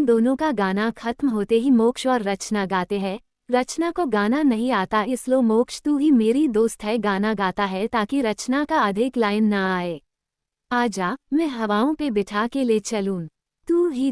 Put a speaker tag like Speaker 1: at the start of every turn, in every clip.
Speaker 1: दोनों का गाना खत्म होते ही मोक्ष और रचना गाते हैं। रचना को गाना नहीं आता, इसलिए मोक्ष तू ही मेरी दोस्त है गाना गाता है ताकि रचना का अधिक लाइन ना आए। आजा मैं हवाओं पे बिठा के ले चलूं, तू ही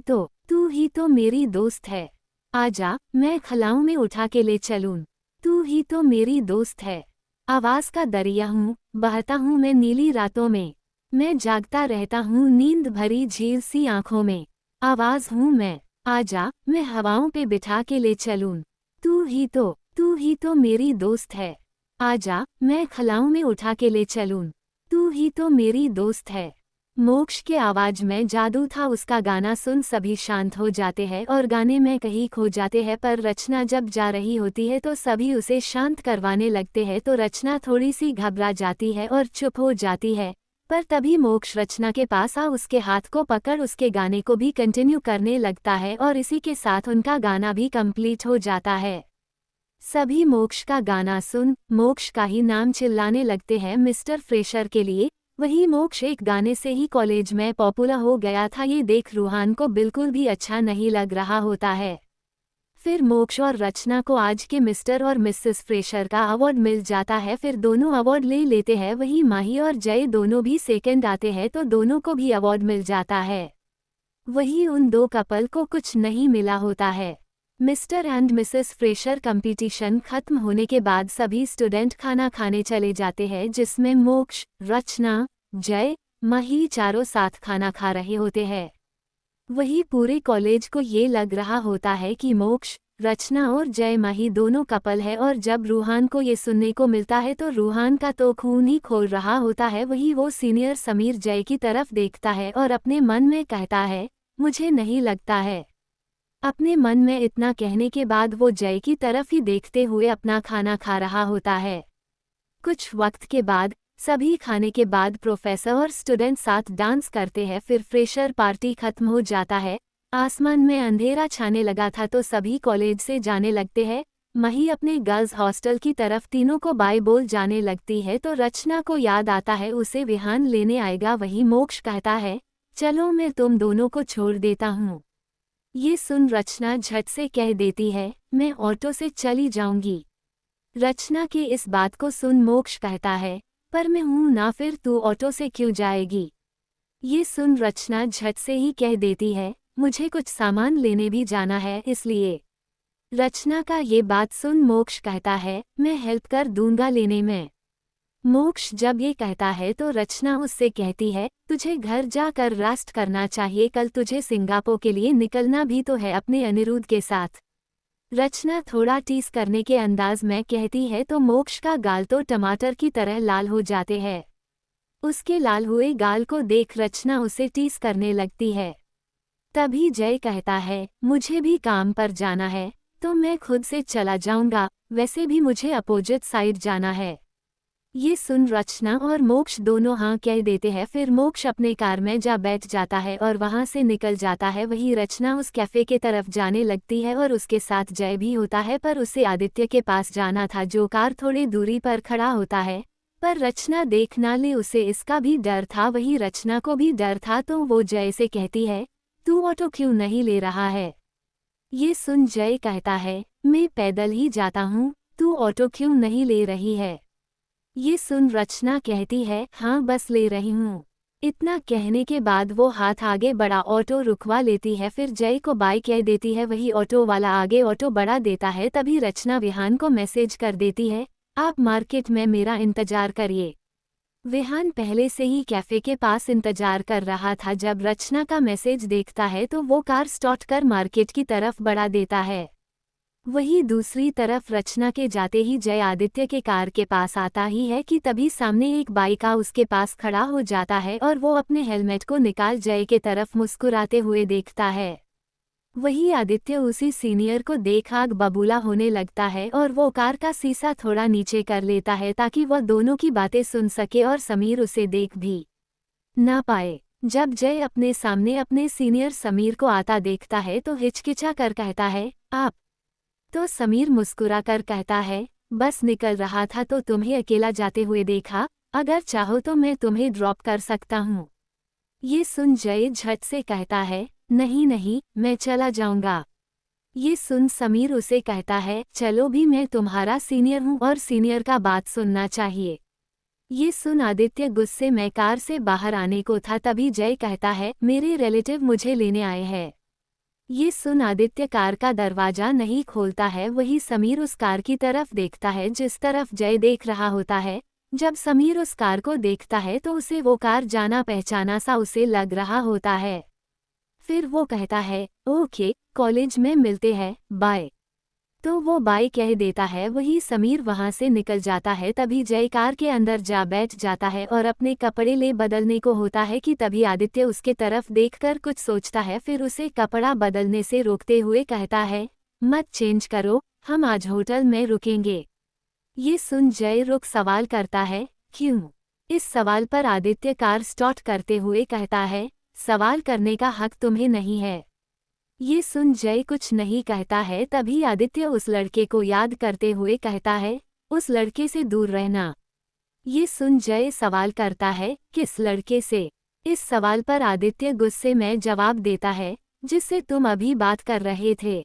Speaker 1: तो मेरी दोस्त है। आजा मैं खलाओं में उठा के ले चलूं, तू ही तो मेरी दोस्त है। आवाज का दरिया हूँ, बहता हूँ मैं नीली रातों में, मैं जागता रहता हूँ नींद भरी झील सी आंखों में। आवाज हूँ मैं, आजा मैं हवाओं पे बिठा के ले चलूं, तू ही तो मेरी दोस्त है। आजा मैं खलाओं में उठा के ले चलूं, तू ही तो मेरी दोस्त है। मोक्ष के आवाज में जादू था, उसका गाना सुन सभी शांत हो जाते हैं और गाने में कहीं खो जाते हैं। पर रचना जब जा रही होती है तो सभी उसे शांत करवाने लगते हैं, तो रचना थोड़ी सी घबरा जाती है और चुप हो जाती है। पर तभी मोक्ष रचना के पास आ उसके हाथ को पकड़ उसके गाने को भी कंटिन्यू करने लगता है और इसी के साथ उनका गाना भी कंप्लीट हो जाता है। सभी मोक्ष का गाना सुन मोक्ष का ही नाम चिल्लाने लगते हैं मिस्टर फ्रेशर के लिए। वही मोक्ष एक गाने से ही कॉलेज में पॉपुलर हो गया था, ये देख रूहान को बिल्कुल भी अच्छा नहीं लग रहा होता है। फिर मोक्ष और रचना को आज के मिस्टर और मिसेस फ्रेशर का अवार्ड मिल जाता है। फिर दोनों अवार्ड ले लेते हैं। वही माही और जय दोनों भी सेकंड आते हैं तो दोनों को भी अवार्ड मिल जाता है। वही उन दो कपल को कुछ नहीं मिला होता है। Mister and Mrs fresher competition खत्म होने के बाद सभी स्टूडेंट खाना खाने चले जाते हैं, जिसमें मोक्ष, रचना, जय, माही चारों साथ खाना खा रहे होते हैं। वही पूरे कॉलेज को ये लग रहा होता है कि मोक्ष, रचना और जय माही दोनों कपल है। और जब रूहान को ये सुनने को मिलता है तो रूहान का तो खून ही खोल रहा होता है। वही वो सीनियर समीर जय की तरफ देखता है और अपने मन में कहता है, मुझे नहीं लगता है। अपने मन में इतना कहने के बाद वो जय की तरफ ही देखते हुए अपना खाना खा रहा होता है। कुछ वक्त के बाद सभी खाने के बाद प्रोफेसर और स्टूडेंट साथ डांस करते हैं। फिर फ्रेशर पार्टी खत्म हो जाता है। आसमान में अंधेरा छाने लगा था तो सभी कॉलेज से जाने लगते हैं। मही अपने गर्ल्स हॉस्टल की तरफ तीनों को बाय बोल जाने लगती है तो रचना को याद आता है उसे विहान लेने आएगा। वही मोक्ष कहता है, चलो मैं तुम दोनों को छोड़ देता हूँ। ये सुन रचना झट से कह देती है, मैं ऑटो से चली जाऊंगी। रचना की इस बात को सुन मोक्ष कहता है, पर मैं हूं ना, फिर तू ऑटो से क्यों जाएगी। ये सुन रचना झट से ही कह देती है, मुझे कुछ सामान लेने भी जाना है इसलिए। रचना का ये बात सुन मोक्ष कहता है, मैं हेल्प कर दूंगा लेने में। मोक्ष जब ये कहता है तो रचना उससे कहती है, तुझे घर जाकर रेस्ट करना चाहिए, कल तुझे सिंगापुर के लिए निकलना भी तो है अपने अनिरुद्ध के साथ। रचना थोड़ा टीस करने के अंदाज में कहती है तो मोक्ष का गाल तो टमाटर की तरह लाल हो जाते हैं। उसके लाल हुए गाल को देख रचना उसे टीस करने लगती है। तभी जय कहता है, मुझे भी काम पर जाना है तो मैं खुद से चला जाऊंगा, वैसे भी मुझे अपोजिट साइड जाना है। ये सुन रचना और मोक्ष दोनों हाँ कह देते हैं। फिर मोक्ष अपने कार में जा बैठ जाता है और वहां से निकल जाता है। वही रचना उस कैफे के तरफ जाने लगती है और उसके साथ जय भी होता है, पर उसे आदित्य के पास जाना था जो कार थोड़ी दूरी पर खड़ा होता है। पर रचना देख ना ले, उसे इसका भी डर था। वही रचना को भी डर था तो वो जय से कहती है, तू ऑटो क्यों नहीं ले रहा है। ये सुन जय कहता है, मैं पैदल ही जाता हूँ, तू ऑटो क्यों नहीं ले रही है। ये सुन रचना कहती है, हाँ बस ले रही हूँ। इतना कहने के बाद वो हाथ आगे बढ़ा ऑटो रुकवा लेती है। फिर जय को बाय कह देती है। वही ऑटो वाला आगे ऑटो बढ़ा देता है। तभी रचना विहान को मैसेज कर देती है, आप मार्केट में मेरा इंतजार करिए। विहान पहले से ही कैफे के पास इंतजार कर रहा था। जब रचना का मैसेज देखता है तो वो कार स्टार्ट कर मार्केट की तरफ बढ़ा देता है। वही दूसरी तरफ रचना के जाते ही जय आदित्य के कार के पास आता ही है कि तभी सामने एक बाइक उसके पास खड़ा हो जाता है और वो अपने हेलमेट को निकाल जय के तरफ मुस्कुराते हुए देखता है। वही आदित्य उसी सीनियर को देख आग बबूला होने लगता है और वो कार का शीशा थोड़ा नीचे कर लेता है ताकि वह दोनों की बातें सुन सके और समीर उसे देख भी ना पाए। जब जय अपने सामने अपने सीनियर समीर को आता देखता है तो हिचकिचा कर कहता है, आप। तो समीर मुस्कुरा कर कहता है, बस निकल रहा था तो तुम्हें अकेला जाते हुए देखा, अगर चाहो तो मैं तुम्हें ड्रॉप कर सकता हूँ। ये सुन जय झट से कहता है, नहीं नहीं, मैं चला जाऊंगा। ये सुन समीर उसे कहता है, चलो भी, मैं तुम्हारा सीनियर हूँ और सीनियर का बात सुनना चाहिए। ये सुन आदित्य गुस्से में कार से बाहर आने को था, तभी जय कहता है, मेरे रिलेटिव मुझे लेने आए हैं। ये सुन आदित्य कार का दरवाजा नहीं खोलता है। वही समीर उस कार की तरफ देखता है जिस तरफ जय देख रहा होता है। जब समीर उस कार को देखता है तो उसे वो कार जाना पहचाना सा उसे लग रहा होता है। फिर वो कहता है, ओके, कॉलेज में मिलते हैं, बाय। तो वो बाय कह देता है। वही समीर वहां से निकल जाता है। तभी जय कार के अंदर जा बैठ जाता है और अपने कपड़े ले बदलने को होता है कि तभी आदित्य उसके तरफ देखकर कुछ सोचता है। फिर उसे कपड़ा बदलने से रोकते हुए कहता है, मत चेंज करो, हम आज होटल में रुकेंगे। ये सुन जय रुक सवाल करता है, क्यों? इस सवाल पर आदित्य कार स्टार्ट करते हुए कहता है, सवाल करने का हक तुम्हें नहीं है। ये सुन जय कुछ नहीं कहता है। तभी आदित्य उस लड़के को याद करते हुए कहता है, उस लड़के से दूर रहना। ये सुन जय सवाल करता है, किस लड़के से? इस सवाल पर आदित्य गुस्से में जवाब देता है, जिससे तुम अभी बात कर रहे थे।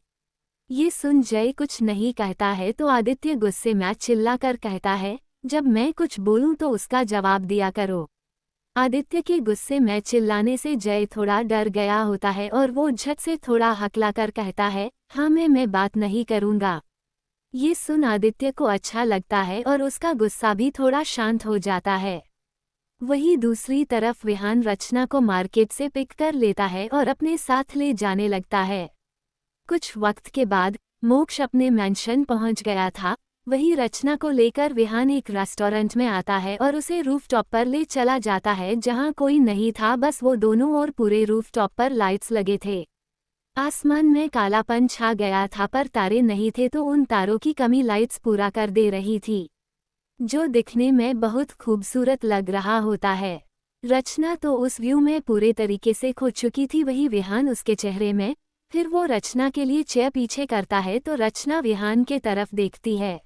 Speaker 1: ये सुन जय कुछ नहीं कहता है तो आदित्य गुस्से में चिल्लाकर कहता है, जब मैं कुछ बोलूं तो उसका जवाब दिया करो। आदित्य के गुस्से में चिल्लाने से जय थोड़ा डर गया होता है और वो झट से थोड़ा हकलाकर कहता है, हाँ मैं बात नहीं करूँगा। ये सुन आदित्य को अच्छा लगता है और उसका गुस्सा भी थोड़ा शांत हो जाता है। वहीं दूसरी तरफ विहान रचना को मार्केट से पिक कर लेता है और अपने साथ ले जाने लगता है। कुछ वक्त के बाद मोक्ष अपने मैंशन पहुंच गया था। वही रचना को लेकर विहान एक रेस्टोरेंट में आता है और उसे रूफटॉप पर ले चला जाता है जहां कोई नहीं था, बस वो दोनों और पूरे रूफटॉप पर लाइट्स लगे थे। आसमान में कालापन छा गया था पर तारे नहीं थे, तो उन तारों की कमी लाइट्स पूरा कर दे रही थी, जो दिखने में बहुत खूबसूरत लग रहा होता है। रचना तो उस व्यू में पूरे तरीके से खो चुकी थी। वही विहान उसके चेहरे में। फिर वो रचना के लिए चेयर पीछे करता है तो रचना विहान के तरफ देखती है।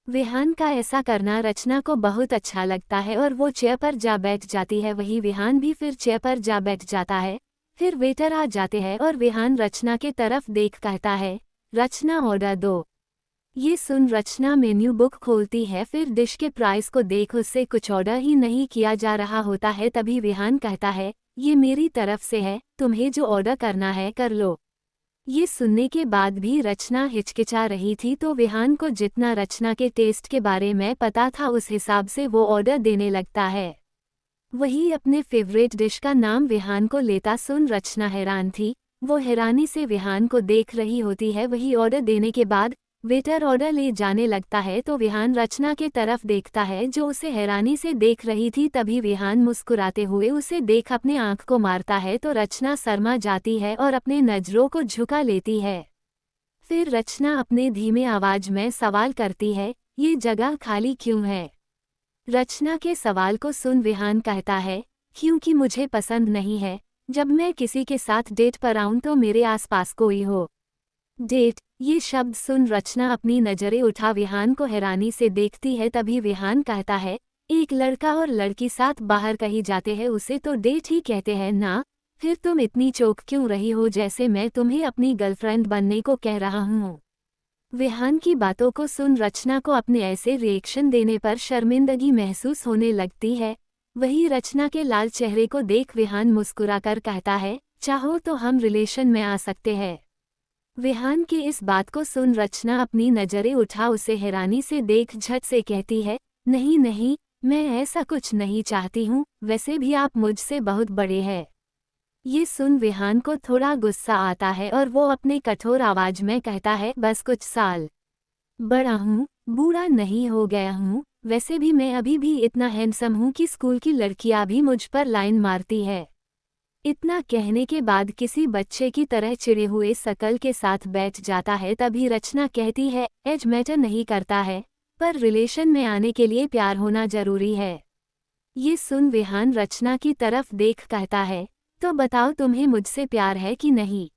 Speaker 1: विहान का ऐसा करना रचना को बहुत अच्छा लगता है और वो चेयर पर जा बैठ जाती है। वही विहान भी फिर चेयर पर जा बैठ जाता है। फिर वेटर आ जाते हैं और विहान रचना के तरफ देख कहता है, रचना ऑर्डर दो। ये सुन रचना मेन्यू बुक खोलती है। फिर डिश के प्राइस को देख उससे कुछ ऑर्डर ही नहीं किया जा रहा होता है। तभी विहान कहता है, ये मेरी तरफ से है, तुम्हें जो ऑर्डर करना है कर लो। ये सुनने के बाद भी रचना हिचकिचा रही थी, तो विहान को जितना रचना के टेस्ट के बारे में पता था उस हिसाब से वो ऑर्डर देने लगता है। वही अपने फेवरेट डिश का नाम विहान को लेता सुन रचना हैरान थी। वो हैरानी से विहान को देख रही होती है। वही ऑर्डर देने के बाद वेटर ऑर्डर ले जाने लगता है तो विहान रचना के तरफ देखता है जो उसे हैरानी से देख रही थी। तभी विहान मुस्कुराते हुए उसे देख अपने आंख को मारता है तो रचना शर्मा जाती है और अपने नजरों को झुका लेती है। फिर रचना अपने धीमे आवाज में सवाल करती है, ये जगह खाली क्यों है? रचना के सवाल को सुन विहान कहता है, क्योंकि मुझे पसंद नहीं है जब मैं किसी के साथ डेट पर आऊं तो मेरे आसपास कोई हो। डेट, ये शब्द सुन रचना अपनी नजरें उठा विहान को हैरानी से देखती है। तभी विहान कहता है, एक लड़का और लड़की साथ बाहर कहीं जाते हैं उसे तो डेट ही कहते हैं ना? फिर तुम इतनी चौंक क्यों रही हो जैसे मैं तुम्हें अपनी गर्लफ्रेंड बनने को कह रहा हूँ? विहान की बातों को सुन रचना को अपने ऐसे रिएक्शन देने पर शर्मिंदगी महसूस होने लगती है। वही रचना के लाल चेहरे को देख विहान मुस्कुराकर कहता है, चाहो तो हम रिलेशन में आ सकते हैं। विहान की इस बात को सुन रचना अपनी नजरें उठा उसे हैरानी से देख झट से कहती है, नहीं नहीं, मैं ऐसा कुछ नहीं चाहती हूँ, वैसे भी आप मुझसे बहुत बड़े हैं। ये सुन विहान को थोड़ा गुस्सा आता है और वो अपने कठोर आवाज में कहता है, बस कुछ साल बड़ा हूँ, बूढ़ा नहीं हो गया हूँ। वैसे भी मैं अभी भी इतना हैंडसम हूँ कि स्कूल की लड़कियां भी मुझ पर लाइन मारती है। इतना कहने के बाद किसी बच्चे की तरह चिढ़े हुए शकल के साथ बैठ जाता है। तभी रचना कहती है, एज मैटर नहीं करता है, पर रिलेशन में आने के लिए प्यार होना जरूरी है। ये सुन विहान रचना की तरफ देख कहता है, तो बताओ तुम्हें मुझसे प्यार है कि नहीं?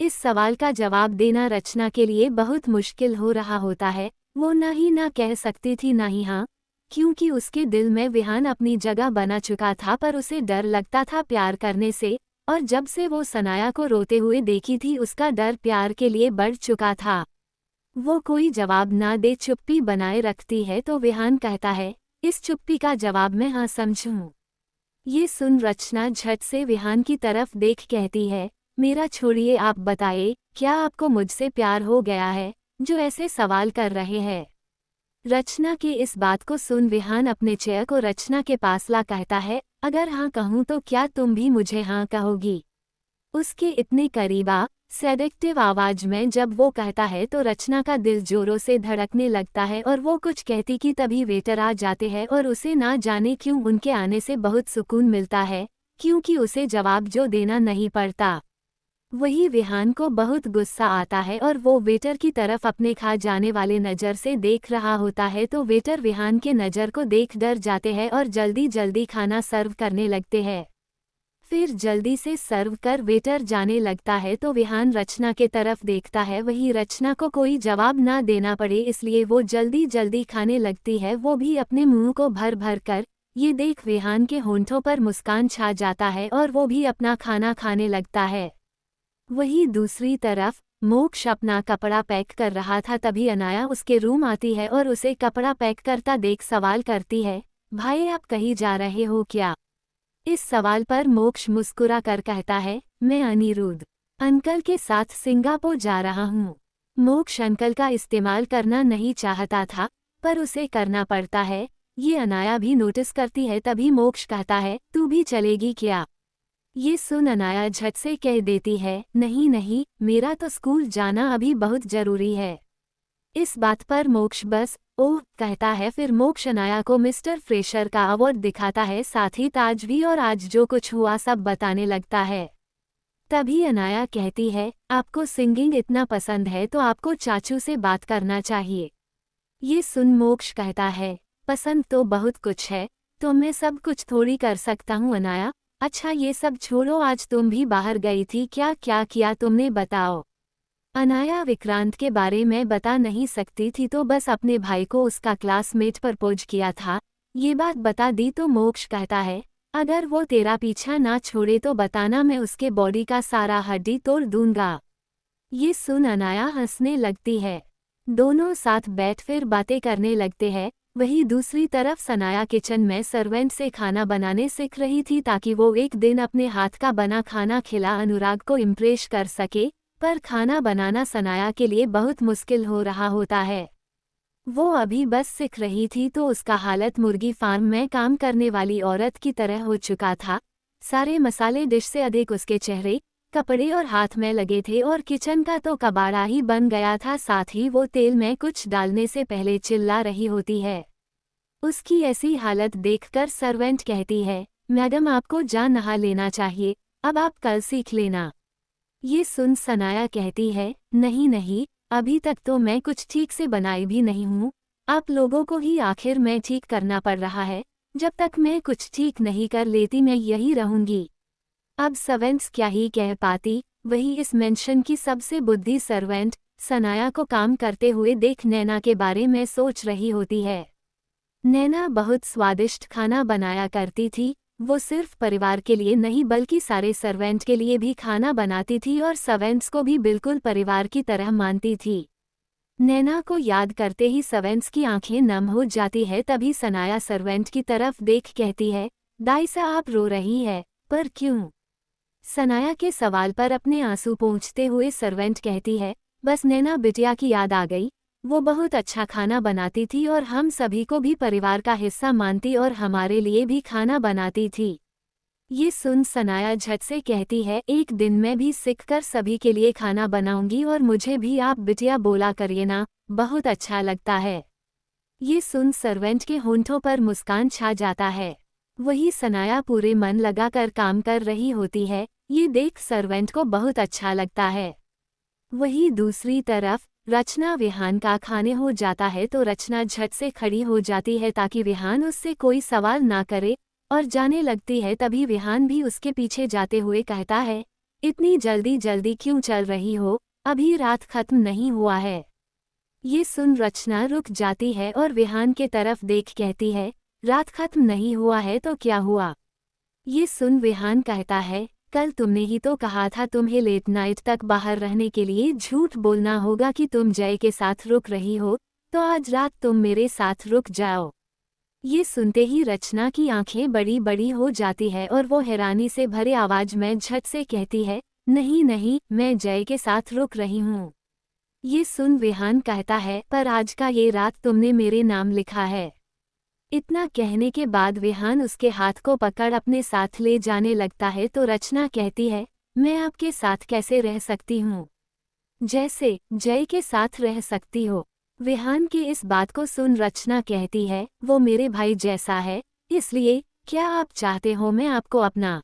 Speaker 1: इस सवाल का जवाब देना रचना के लिए बहुत मुश्किल हो रहा होता है। वो ना ही ना कह सकती थी ना ही हाँ, क्योंकि उसके दिल में विहान अपनी जगह बना चुका था, पर उसे डर लगता था प्यार करने से। और जब से वो सनाया को रोते हुए देखी थी उसका डर प्यार के लिए बढ़ चुका था। वो कोई जवाब ना दे चुप्पी बनाए रखती है तो विहान कहता है, इस चुप्पी का जवाब मैं हाँ समझूं। ये सुन रचना झट से विहान की तरफ देख कहती है, मेरा छोड़िए, आप बताइए, क्या आपको मुझसे प्यार हो गया है जो ऐसे सवाल कर रहे हैं। रचना की इस बात को सुन विहान अपने चेयर को रचना के पास ला कहता है, अगर हाँ कहूँ तो क्या तुम भी मुझे हाँ कहोगी। उसके इतने करीबा सेडेक्टिव आवाज में जब वो कहता है तो रचना का दिल जोरों से धड़कने लगता है और वो कुछ कहती कि तभी वेटर आ जाते हैं और उसे ना जाने क्यों उनके आने से बहुत सुकून मिलता है, क्योंकि उसे जवाब जो देना नहीं पड़ता। वही विहान को बहुत गुस्सा आता है और वो वेटर की तरफ अपने खा जाने वाले नज़र से देख रहा होता है तो वेटर विहान के नज़र को देख डर जाते हैं और जल्दी जल्दी खाना सर्व करने लगते हैं। फिर जल्दी से सर्व कर वेटर जाने लगता है तो विहान रचना के तरफ देखता है, वही रचना को कोई जवाब ना देना पड़े इसलिए वो जल्दी जल्दी खाने लगती है, वो भी अपने मुंह को भर भर कर। ये देख विहान के होंठों पर मुस्कान छा जाता है और वो भी अपना खाना खाने लगता है। वही दूसरी तरफ मोक्ष अपना कपड़ा पैक कर रहा था तभी अनाया उसके रूम आती है और उसे कपड़ा पैक करता देख सवाल करती है, भाई आप कहीं जा रहे हो क्या। इस सवाल पर मोक्ष मुस्कुरा कर कहता है, मैं अनिरुद्ध अंकल के साथ सिंगापुर जा रहा हूँ। मोक्ष अंकल का इस्तेमाल करना नहीं चाहता था पर उसे करना पड़ता है, ये अनाया भी नोटिस करती है तभी मोक्ष कहता है, तू भी चलेगी क्या। ये सुन अनाया झट से कह देती है, नहीं नहीं, मेरा तो स्कूल जाना अभी बहुत जरूरी है। इस बात पर मोक्ष बस ओह कहता है। फिर मोक्ष अनाया को मिस्टर फ्रेशर का अवार्ड दिखाता है, साथ ही ताज भी और आज जो कुछ हुआ सब बताने लगता है। तभी अनाया कहती है, आपको सिंगिंग इतना पसंद है तो आपको चाचू से बात करना चाहिए। ये सुन मोक्ष कहता है, पसंद तो बहुत कुछ है तो मैं सब कुछ थोड़ी कर सकता हूँ अनाया। अच्छा ये सब छोड़ो, आज तुम भी बाहर गई थी, क्या क्या किया तुमने बताओ। अनाया विक्रांत के बारे में बता नहीं सकती थी तो बस अपने भाई को उसका क्लासमेट प्रपोज किया था, ये बात बता दी तो मोक्ष कहता है, अगर वो तेरा पीछा ना छोड़े तो बताना, मैं उसके बॉडी का सारा हड्डी तोड़ दूंगा। ये सुन अनाया हंसने लगती है। दोनों साथ बैठ फिर बातें करने लगते हैं। वहीं दूसरी तरफ सनाया किचन में सर्वेंट से खाना बनाने सीख रही थी ताकि वो एक दिन अपने हाथ का बना खाना खिला अनुराग को इम्प्रेस कर सके, पर खाना बनाना सनाया के लिए बहुत मुश्किल हो रहा होता है। वो अभी बस सीख रही थी तो उसका हालत मुर्गी फार्म में काम करने वाली औरत की तरह हो चुका था। सारे मसाले डिश से अधिक उसके चेहरे, कपड़े और हाथ में लगे थे और किचन का तो कबाड़ा ही बन गया था, साथ ही वो तेल में कुछ डालने से पहले चिल्ला रही होती है। उसकी ऐसी हालत देखकर सर्वेंट कहती है, मैडम आपको जा नहा लेना चाहिए, अब आप कल सीख लेना। ये सुन सनाया कहती है, नहीं नहीं, अभी तक तो मैं कुछ ठीक से बनाई भी नहीं हूँ, आप लोगों को ही आखिर में ठीक करना पड़ रहा है, जब तक मैं कुछ ठीक नहीं कर लेती मैं यही रहूंगी। अब सर्वेंट्स क्या ही कह पाती, वही इस मेंशन की सबसे बुद्धि सर्वेंट सनाया को काम करते हुए देख नैना के बारे में सोच रही होती है। नैना बहुत स्वादिष्ट खाना बनाया करती थी, वो सिर्फ परिवार के लिए नहीं बल्कि सारे सर्वेंट के लिए भी खाना बनाती थी और सर्वेंट्स को भी बिल्कुल परिवार की तरह मानती थी। नैना को याद करते ही सर्वेंट्स की आंखें नम हो जाती है। तभी सनाया सर्वेंट की तरफ देख कहती है, दाइसा आप रो रही है, पर क्यों। सनाया के सवाल पर अपने आंसू पोंछते हुए सर्वेंट कहती है, बस नैना बिटिया की याद आ गई, वो बहुत अच्छा खाना बनाती थी और हम सभी को भी परिवार का हिस्सा मानती और हमारे लिए भी खाना बनाती थी। ये सुन सनाया झट से कहती है, एक दिन मैं भी सीखकर सभी के लिए खाना बनाऊंगी और मुझे भी आप बिटिया बोला करिए ना, बहुत अच्छा लगता है। ये सुन सर्वेंट के होंठों पर मुस्कान छा जाता है। वही सनाया पूरे मन लगाकर काम कर रही होती है, ये देख सर्वेंट को बहुत अच्छा लगता है। वही दूसरी तरफ रचना विहान का खाने हो जाता है तो रचना झट से खड़ी हो जाती है ताकि विहान उससे कोई सवाल ना करे और जाने लगती है। तभी विहान भी उसके पीछे जाते हुए कहता है, इतनी जल्दी जल्दी क्यों चल रही हो, अभी रात खत्म नहीं हुआ है। ये सुन रचना रुक जाती है और विहान के तरफ देख कहती है, रात खत्म नहीं हुआ है तो क्या हुआ। ये सुन विहान कहता है, कल तुमने ही तो कहा था तुम्हें लेट नाइट तक बाहर रहने के लिए झूठ बोलना होगा कि तुम जय के साथ रुक रही हो, तो आज रात तुम मेरे साथ रुक जाओ। ये सुनते ही रचना की आंखें बड़ी बड़ी हो जाती है और वो हैरानी से भरे आवाज में झट से कहती है, नहीं नहीं, मैं जय के साथ रुक रही हूँ। ये सुन विहान कहता है, पर आज का ये रात तुमने मेरे नाम लिखा है। इतना कहने के बाद विहान उसके हाथ को पकड़ अपने साथ ले जाने लगता है तो रचना कहती है, मैं आपके साथ कैसे रह सकती हूँ? जैसे जय के साथ रह सकती हो। विहान की इस बात को सुन रचना कहती है, वो मेरे भाई जैसा है, इसलिए क्या आप चाहते हो मैं आपको अपना।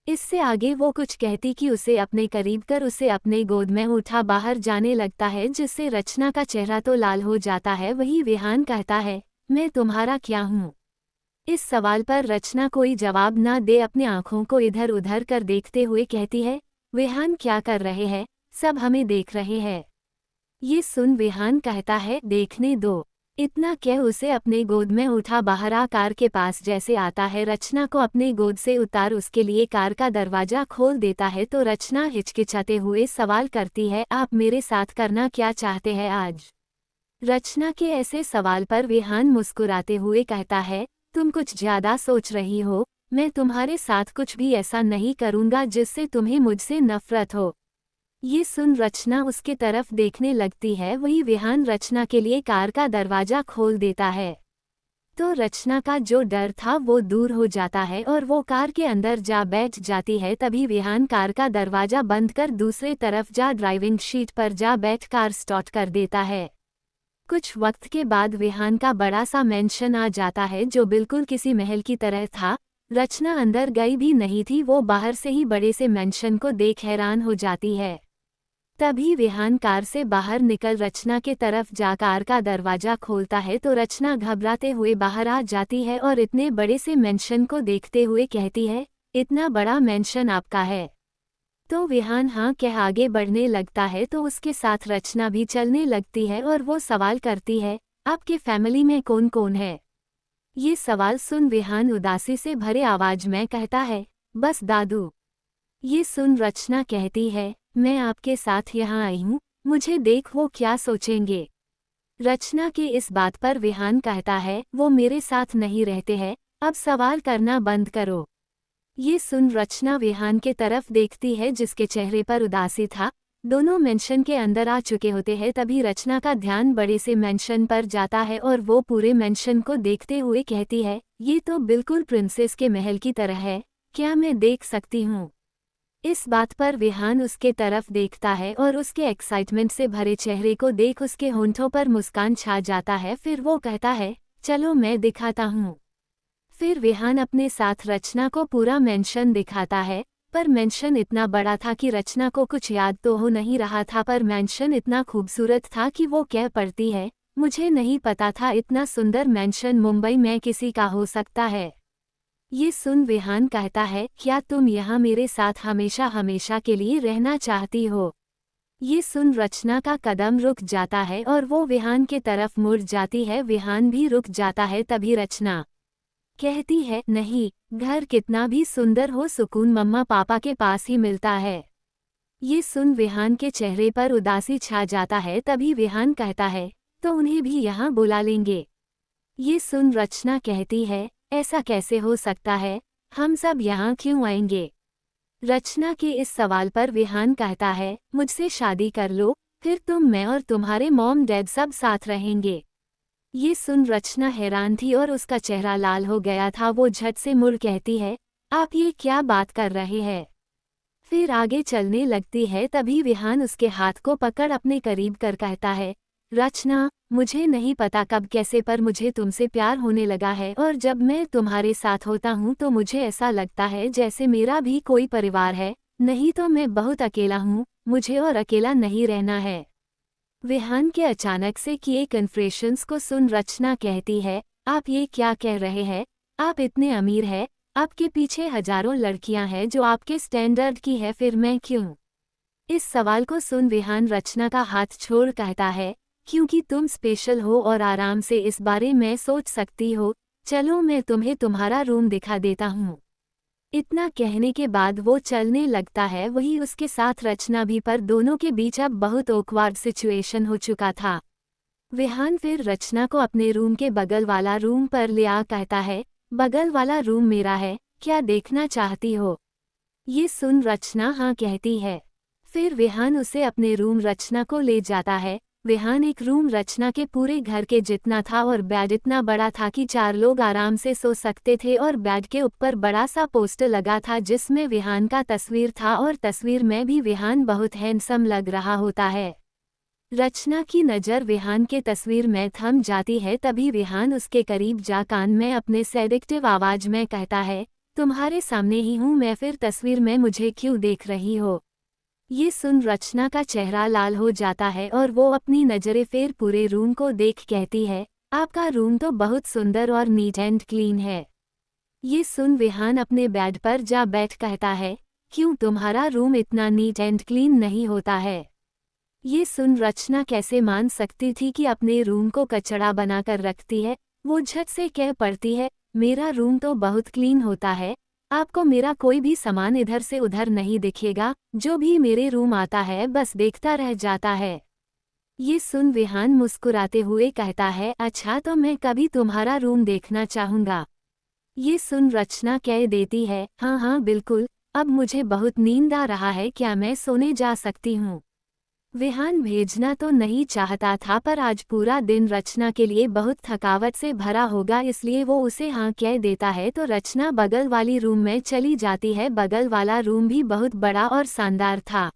Speaker 1: इससे आगे वो कुछ कहती कि उसे अपने करीब कर उसे अपने गोद में उठा बाहर जाने लगता है, जिससे रचना का चेहरा तो लाल हो जाता है। वही विहान कहता है, मैं तुम्हारा क्या हूँ? इस सवाल पर रचना कोई जवाब ना दे अपनी आंखों को इधर उधर कर देखते हुए कहती है, विहान क्या कर रहे हैं, सब हमें देख रहे हैं। ये सुन विहान कहता है, देखने दो। इतना कह उसे अपने गोद में उठा बाहर आ कार के पास जैसे आता है रचना को अपने गोद से उतार उसके लिए कार का दरवाजा खोल देता है तो रचना हिचकिचाते हुए सवाल करती है, आप मेरे साथ करना क्या चाहते हैं आज? रचना के ऐसे सवाल पर विहान मुस्कुराते हुए कहता है, तुम कुछ ज्यादा सोच रही हो, मैं तुम्हारे साथ कुछ भी ऐसा नहीं करूंगा जिससे तुम्हें मुझसे नफरत हो। ये सुन रचना उसके तरफ देखने लगती है, वही विहान रचना के लिए कार का दरवाजा खोल देता है तो रचना का जो डर था वो दूर हो जाता है और वो कार के अंदर जा बैठ जाती है। तभी विहान कार का दरवाजा बंद कर दूसरे तरफ जा ड्राइविंग सीट पर जा बैठ कार स्टार्ट कर देता है। कुछ वक्त के बाद विहान का बड़ा सा मेंशन आ जाता है जो बिल्कुल किसी महल की तरह था। रचना अंदर गई भी नहीं थी, वो बाहर से ही बड़े से मेंशन को देख हैरान हो जाती है। तभी विहान कार से बाहर निकल रचना के तरफ जा कार का दरवाजा खोलता है तो रचना घबराते हुए बाहर आ जाती है और इतने बड़े से मेंशन को देखते हुए कहती है, इतना बड़ा मेंशन आपका है? तो विहान हाँ कह आगे बढ़ने लगता है तो उसके साथ रचना भी चलने लगती है और वो सवाल करती है, आपके फैमिली में कौन कौन है? ये सवाल सुन विहान उदासी से भरे आवाज में कहता है, बस दादू। ये सुन रचना कहती है, मैं आपके साथ यहाँ आई हूँ, मुझे देख वो क्या सोचेंगे? रचना के इस बात पर विहान कहता है, वो मेरे साथ नहीं रहते हैं, अब सवाल करना बंद करो। ये सुन रचना विहान के तरफ देखती है जिसके चेहरे पर उदासी था। दोनों मेंशन के अंदर आ चुके होते हैं तभी रचना का ध्यान बड़े से मेंशन पर जाता है और वो पूरे मेंशन को देखते हुए कहती है, ये तो बिल्कुल प्रिंसेस के महल की तरह है, क्या मैं देख सकती हूँ? इस बात पर विहान उसके तरफ देखता है और उसके एक्साइटमेंट से भरे चेहरे को देख उसके होंठों पर मुस्कान छा जाता है। फिर वो कहता है, चलो मैं दिखाता हूँ। फिर विहान अपने साथ रचना को पूरा मेंशन दिखाता है, पर मेंशन इतना बड़ा था कि रचना को कुछ याद तो हो नहीं रहा था, पर मेंशन इतना खूबसूरत था कि वो कह पड़ती है, मुझे नहीं पता था इतना सुंदर मेंशन मुंबई में किसी का हो सकता है। ये सुन विहान कहता है, क्या तुम यहाँ मेरे साथ हमेशा हमेशा के लिए रहना चाहती हो? ये सुन रचना का कदम रुक जाता है और वो विहान के तरफ मुड़ जाती है। विहान भी रुक जाता है। तभी रचना कहती है, नहीं, घर कितना भी सुंदर हो सुकून मम्मा पापा के पास ही मिलता है। ये सुन विहान के चेहरे पर उदासी छा जाता है। तभी विहान कहता है, तो उन्हें भी यहाँ बुला लेंगे। ये सुन रचना कहती है, ऐसा कैसे हो सकता है, हम सब यहाँ क्यों आएंगे? रचना के इस सवाल पर विहान कहता है, मुझसे शादी कर लो, फिर तुम मैं और तुम्हारे मॉम डैड सब साथ रहेंगे। ये सुन रचना हैरान थी और उसका चेहरा लाल हो गया था। वो झट से मुड़ कहती है, आप ये क्या बात कर रहे हैं? फिर आगे चलने लगती है। तभी विहान उसके हाथ को पकड़ अपने करीब कर कहता है, रचना, मुझे नहीं पता कब कैसे पर मुझे तुमसे प्यार होने लगा है और जब मैं तुम्हारे साथ होता हूँ तो मुझे ऐसा लगता है जैसे मेरा भी कोई परिवार है, नहीं तो मैं बहुत अकेला हूँ, मुझे और अकेला नहीं रहना है। विहान के अचानक से किए कन्फेशंस को सुन रचना कहती है, आप ये क्या कह रहे हैं? आप इतने अमीर हैं, आपके पीछे हजारों लड़कियां हैं जो आपके स्टैंडर्ड की है, फिर मैं क्यों? इस सवाल को सुन विहान रचना का हाथ छोड़ कहता है, क्योंकि तुम स्पेशल हो और आराम से इस बारे में सोच सकती हो। चलो मैं तुम्हें तुम्हारा रूम दिखा देता हूँ। इतना कहने के बाद वो चलने लगता है। वही उसके साथ रचना भी, पर दोनों के बीच अब बहुत ऑकवर्ड सिचुएशन हो चुका था। विहान फिर रचना को अपने रूम के बगल वाला रूम पर ले आ कहता है, बगल वाला रूम मेरा है, क्या देखना चाहती हो? ये सुन रचना हाँ कहती है। फिर विहान उसे अपने रूम रचना को ले जाता है। विहान एक रूम रचना के पूरे घर के जितना था और बेड इतना बड़ा था कि 4 लोग आराम से सो सकते थे और बेड के ऊपर बड़ा सा पोस्टर लगा था जिसमें विहान का तस्वीर था और तस्वीर में भी विहान बहुत हैंडसम लग रहा होता है। रचना की नज़र विहान के तस्वीर में थम जाती है। तभी विहान उसके करीब जा कान में अपने सेडिक्टिव आवाज में कहता है, तुम्हारे सामने ही हूँ मैं, फिर तस्वीर में मुझे क्यों देख रही हो? ये सुन रचना का चेहरा लाल हो जाता है और वो अपनी नज़रें फिर पूरे रूम को देख कहती है, आपका रूम तो बहुत सुंदर और नीट एंड क्लीन है। ये सुन विहान अपने बेड पर जा बैठ कहता है, क्यों तुम्हारा रूम इतना नीट एंड क्लीन नहीं होता है? ये सुन रचना कैसे मान सकती थी कि अपने रूम को कचरा बनाकर रखती है। वो झट से कह पड़ती है, मेरा रूम तो बहुत क्लीन होता है, आपको मेरा कोई भी सामान इधर से उधर नहीं दिखेगा, जो भी मेरे रूम आता है बस देखता रह जाता है। ये सुन विहान मुस्कुराते हुए कहता है, अच्छा तो मैं कभी तुम्हारा रूम देखना चाहूँगा। ये सुन रचना कह देती है, हाँ हाँ बिल्कुल, अब मुझे बहुत नींद आ रहा है, क्या मैं सोने जा सकती हूँ? विहान भेजना तो नहीं चाहता था, पर आज पूरा दिन रचना के लिए बहुत थकावट से भरा होगा, इसलिए वो उसे हाँ कह देता है। तो रचना बगल वाली रूम में चली जाती है। बगल वाला रूम भी बहुत बड़ा और शानदार था।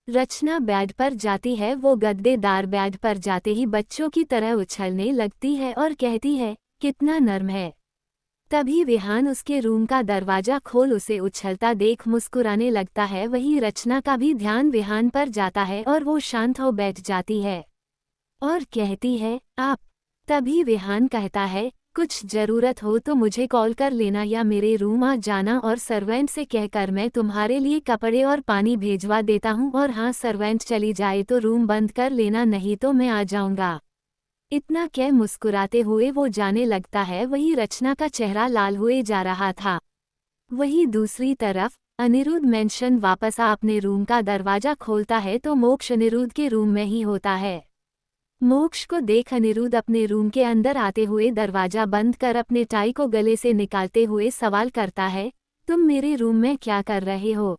Speaker 1: रचना बेड पर जाती है। वो गद्देदार बेड पर जाते ही बच्चों की तरह उछलने लगती है और कहती है, कितना नर्म है। तभी विहान उसके रूम का दरवाजा खोल उसे उछलता देख मुस्कुराने लगता है। वहीं रचना का भी ध्यान विहान पर जाता है और वो शांत हो बैठ जाती है और कहती है, आप? तभी विहान कहता है, कुछ ज़रूरत हो तो मुझे कॉल कर लेना या मेरे रूम आ जाना और सर्वेंट से कहकर मैं तुम्हारे लिए कपड़े और पानी भेजवा देता हूँ, और हाँ सर्वेंट चली जाए तो रूम बंद कर लेना, नहीं तो मैं आ जाऊँगा। इतना कह मुस्कुराते हुए वो जाने लगता है। वही रचना का चेहरा लाल हुए जा रहा था। वही दूसरी तरफ अनिरुद्ध मेंशन वापस आ अपने रूम का दरवाजा खोलता है तो मोक्ष अनिरुद्ध के रूम में ही होता है। मोक्ष को देख अनिरुद्ध अपने रूम के अंदर आते हुए दरवाजा बंद कर अपने टाई को गले से निकालते हुए सवाल करता है, तुम मेरे रूम में क्या कर रहे हो?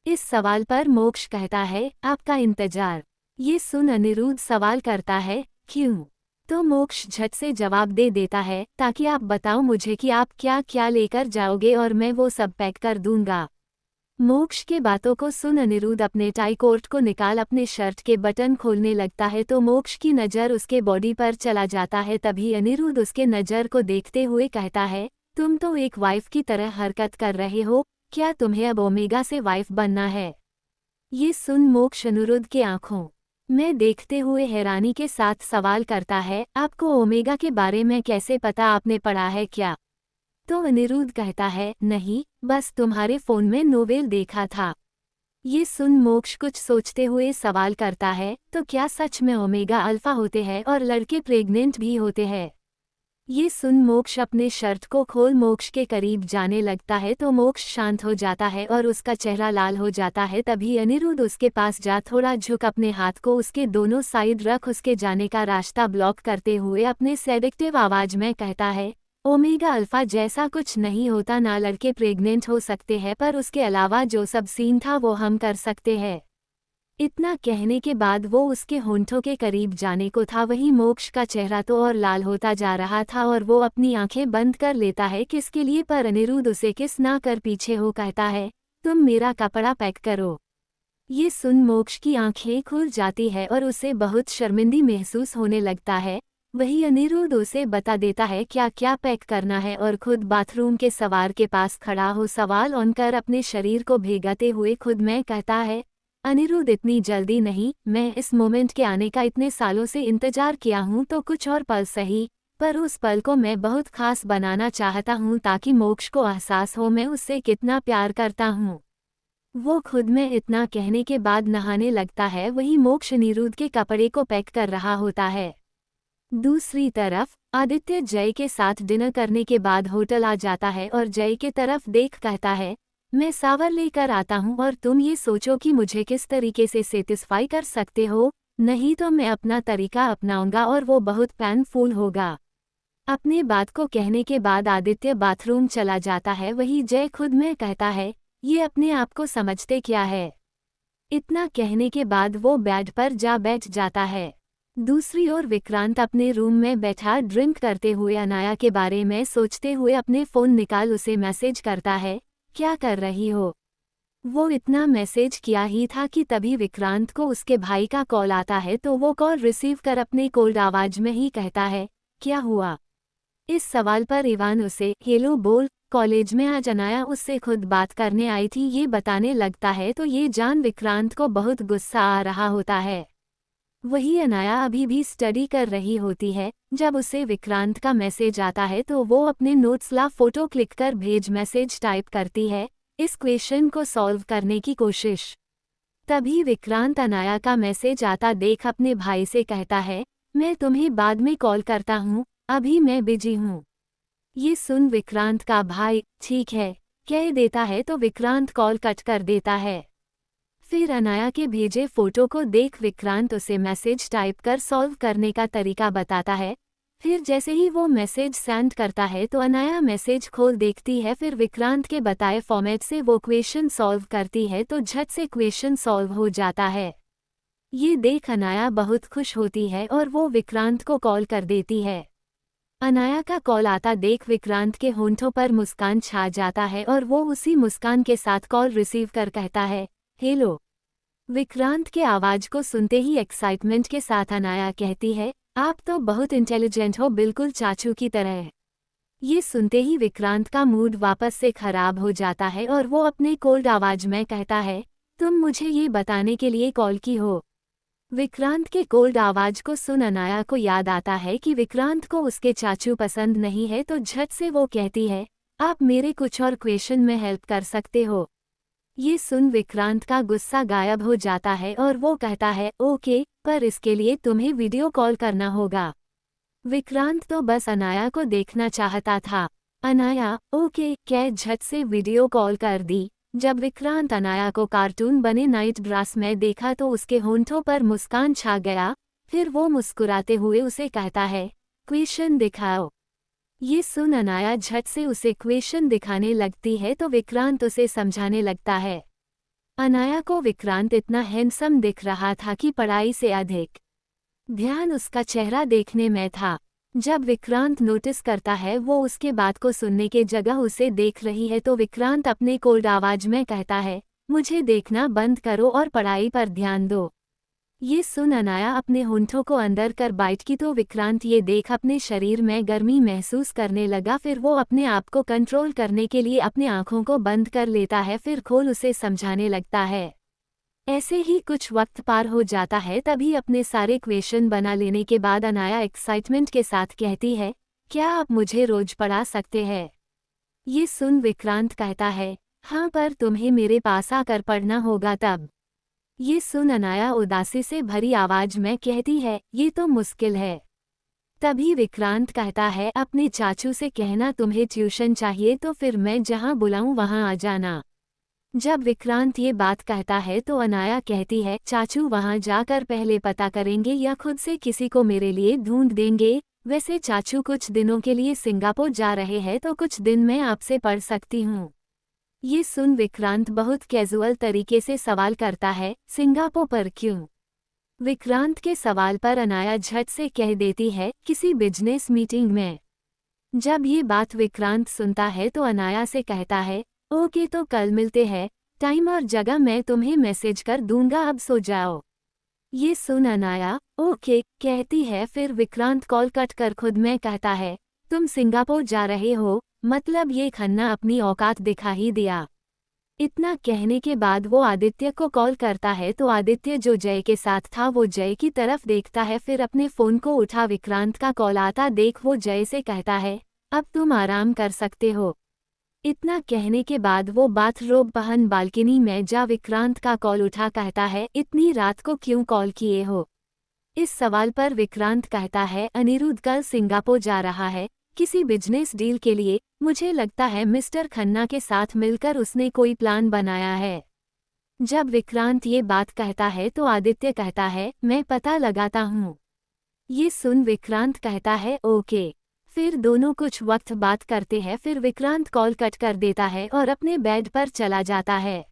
Speaker 1: इस सवाल पर मोक्ष कहता है, आपका इंतजार। ये सुन अनिरुद्ध सवाल करता है, क्यों? तो मोक्ष झट से जवाब दे देता है, ताकि आप बताओ मुझे कि आप क्या क्या लेकर जाओगे और मैं वो सब पैक कर दूंगा। मोक्ष के बातों को सुन अनिरुद्ध अपने टाई कोट को निकाल अपने शर्ट के बटन खोलने लगता है तो मोक्ष की नज़र उसके बॉडी पर चला जाता है। तभी अनिरुद्ध उसके नज़र को देखते हुए कहता है, तुम तो एक वाइफ की तरह हरकत कर रहे हो, क्या तुम्हें अब ओमेगा से वाइफ बनना है? ये सुन मोक्ष अनिरुद्ध के आंखों में देखते हुए हैरानी के साथ सवाल करता है, आपको ओमेगा के बारे में कैसे पता, आपने पढ़ा है क्या? तो अनिरुद्ध कहता है, नहीं, बस तुम्हारे फ़ोन में नोवेल देखा था। ये सुन मोक्ष कुछ सोचते हुए सवाल करता है, तो क्या सच में ओमेगा अल्फा होते हैं और लड़के प्रेग्नेंट भी होते हैं? ये सुन मोक्ष अपने शर्ट को खोल मोक्ष के करीब जाने लगता है तो मोक्ष शांत हो जाता है और उसका चेहरा लाल हो जाता है। तभी अनिरुद्ध उसके पास जा थोड़ा झुक अपने हाथ को उसके दोनों साइड रख उसके जाने का रास्ता ब्लॉक करते हुए अपने सेडिक्टिव आवाज में कहता है, ओमेगा अल्फा जैसा कुछ नहीं होता, ना लड़के प्रेग्नेंट हो सकते हैं, पर उसके अलावा जो सब सीन था वो हम कर सकते हैं। इतना कहने के बाद वो उसके होंठों के करीब जाने को था। वहीं मोक्ष का चेहरा तो और लाल होता जा रहा था और वो अपनी आंखें बंद कर लेता है किसके लिए, पर अनिरुद्ध उसे किस ना कर पीछे हो कहता है, तुम मेरा कपड़ा पैक करो। ये सुन मोक्ष की आंखें खुल जाती है और उसे बहुत शर्मिंदी महसूस होने लगता है। वही अनिरुद्ध उसे बता देता है क्या क्या पैक करना है और खुद बाथरूम के सवार के पास खड़ा हो सवाल ऑन कर अपने शरीर को भीगाते हुए खुद में कहता है, अनिरुद्ध इतनी जल्दी नहीं, मैं इस मोमेंट के आने का इतने सालों से इंतजार किया हूँ तो कुछ और पल सही, पर उस पल को मैं बहुत खास बनाना चाहता हूँ ताकि मोक्ष को एहसास हो मैं उससे कितना प्यार करता हूँ। वो खुद में इतना कहने के बाद नहाने लगता है। वही मोक्ष अनिरुद्ध के कपड़े को पैक कर रहा होता है। दूसरी तरफ आदित्य जय के साथ डिनर करने के बाद होटल आ जाता है और जय के तरफ देख कहता है, मैं सावर लेकर आता हूँ और तुम ये सोचो कि मुझे किस तरीके से सेटिस्फाई कर सकते हो, नहीं तो मैं अपना तरीका अपनाऊंगा और वो बहुत पेनफुल होगा। अपने बात को कहने के बाद आदित्य बाथरूम चला जाता है। वही जय खुद में कहता है, ये अपने आप को समझते क्या है। इतना कहने के बाद वो बेड पर जा बैठ जाता है। दूसरी ओर विक्रांत अपने रूम में बैठा ड्रिंक करते हुए अनाया के बारे में सोचते हुए अपने फ़ोन निकाल उसे मैसेज करता है, क्या कर रही हो। वो इतना मैसेज किया ही था कि तभी विक्रांत को उसके भाई का कॉल आता है तो वो कॉल रिसीव कर अपने कोल्ड आवाज में ही कहता है, क्या हुआ। इस सवाल पर इवान उसे हेलो बोल, कॉलेज में आज अनाया उससे खुद बात करने आई थी ये बताने लगता है तो ये जान विक्रांत को बहुत गुस्सा आ रहा होता है। वही अनाया अभी भी स्टडी कर रही होती है। जब उसे विक्रांत का मैसेज आता है तो वो अपने नोट्स ला फोटो क्लिक कर भेज मैसेज टाइप करती है, इस क्वेश्चन को सॉल्व करने की कोशिश। तभी विक्रांत अनाया का मैसेज आता देख अपने भाई से कहता है, मैं तुम्हें बाद में कॉल करता हूँ, अभी मैं बिजी हूँ। ये सुन विक्रांत का भाई ठीक है कह देता है तो विक्रांत कॉल कट कर देता है। फिर अनाया के भेजे फोटो को देख विक्रांत उसे मैसेज टाइप कर सॉल्व करने का तरीका बताता है। फिर जैसे ही वो मैसेज सेंड करता है तो अनाया मैसेज खोल देखती है। फिर विक्रांत के बताए फॉर्मेट से वो क्वेश्चन सॉल्व करती है तो झट से क्वेश्चन सॉल्व हो जाता है। ये देख अनाया बहुत खुश होती है और वो विक्रांत को कॉल कर देती है। अनाया का कॉल आता देख विक्रांत के होंठों पर मुस्कान छा जाता है और वो उसी मुस्कान के साथ कॉल रिसीव कर कहता है, हेलो। विक्रांत के आवाज को सुनते ही एक्साइटमेंट के साथ अनाया कहती है, आप तो बहुत इंटेलिजेंट हो, बिल्कुल चाचू की तरह। ये सुनते ही विक्रांत का मूड वापस से खराब हो जाता है और वो अपने कोल्ड आवाज में कहता है, तुम मुझे ये बताने के लिए कॉल की हो। विक्रांत के कोल्ड आवाज को सुन अनाया को याद आता है कि विक्रांत को उसके चाचू पसंद नहीं है तो झट से वो कहती है, आप मेरे कुछ और क्वेश्चन में हेल्प कर सकते हो। ये सुन विक्रांत का गुस्सा गायब हो जाता है और वो कहता है, ओके, पर इसके लिए तुम्हें वीडियो कॉल करना होगा। विक्रांत तो बस अनाया को देखना चाहता था। अनाया ओके कह झट से वीडियो कॉल कर दी। जब विक्रांत अनाया को कार्टून बने नाइट ड्रेस में देखा तो उसके होंठों पर मुस्कान छा गया। फिर वो मुस्कुराते हुए उसे कहता है, क्वेश्चन दिखाओ। ये सुन अनाया झट से उसे क्वेश्चन दिखाने लगती है तो विक्रांत उसे समझाने लगता है। अनाया को विक्रांत इतना हैंडसम दिख रहा था कि पढ़ाई से अधिक ध्यान उसका चेहरा देखने में था। जब विक्रांत नोटिस करता है वो उसके बात को सुनने के जगह उसे देख रही है तो विक्रांत अपने कोल्ड आवाज में कहता है, मुझे देखना बंद करो और पढ़ाई पर ध्यान दो। ये सुन अनाया अपने होंठों को अंदर कर बाइट की तो विक्रांत ये देख अपने शरीर में गर्मी महसूस करने लगा। फिर वो अपने आप को कंट्रोल करने के लिए अपने आंखों को बंद कर लेता है। फिर खोल उसे समझाने लगता है। ऐसे ही कुछ वक्त पार हो जाता है। तभी अपने सारे क्वेश्चन बना लेने के बाद अनाया एक्साइटमेंट के साथ कहती है, क्या आप मुझे रोज पढ़ा सकते हैं। ये सुन विक्रांत कहता है, हाँ, पर तुम्हें मेरे पास आकर पढ़ना होगा तब। ये सुन अनाया उदासी से भरी आवाज में कहती है, ये तो मुश्किल है। तभी विक्रांत कहता है, अपने चाचू से कहना तुम्हें ट्यूशन चाहिए तो फिर मैं जहाँ बुलाऊं वहाँ आ जाना। जब विक्रांत ये बात कहता है तो अनाया कहती है, चाचू वहाँ जाकर पहले पता करेंगे या खुद से किसी को मेरे लिए ढूंढ देंगे। वैसे चाचू कुछ दिनों के लिए सिंगापुर जा रहे हैं तो कुछ दिन मैं आपसे पढ़ सकती हूँ। ये सुन विक्रांत बहुत कैजुअल तरीके से सवाल करता है, सिंगापुर पर क्यों। विक्रांत के सवाल पर अनाया झट से कह देती है, किसी बिजनेस मीटिंग में। जब ये बात विक्रांत सुनता है तो अनाया से कहता है, ओके, तो कल मिलते हैं, टाइम और जगह मैं तुम्हें मैसेज कर दूंगा, अब सो जाओ। ये सुन अनाया ओके कहती है। फिर विक्रांत कॉल कट कर खुद में कहता है, तुम सिंगापुर जा रहे हो, मतलब ये खन्ना अपनी औकात दिखा ही दिया। इतना कहने के बाद वो आदित्य को कॉल करता है तो आदित्य जो जय के साथ था वो जय की तरफ देखता है। फिर अपने फ़ोन को उठा विक्रांत का कॉल आता देख वो जय से कहता है, अब तुम आराम कर सकते हो। इतना कहने के बाद वो बाथरोब पहन बालकनी में जा विक्रांत का कॉल उठा कहता है, इतनी रात को क्यों कॉल किए हो। इस सवाल पर विक्रांत कहता है, अनिरुद्ध कल सिंगापुर जा रहा है किसी बिजनेस डील के लिए। मुझे लगता है मिस्टर खन्ना के साथ मिलकर उसने कोई प्लान बनाया है। जब विक्रांत ये बात कहता है तो आदित्य कहता है, मैं पता लगाता हूँ। ये सुन विक्रांत कहता है, ओके। फिर दोनों कुछ वक्त बात करते हैं, फिर विक्रांत कॉल कट कर देता है और अपने बेड पर चला जाता है।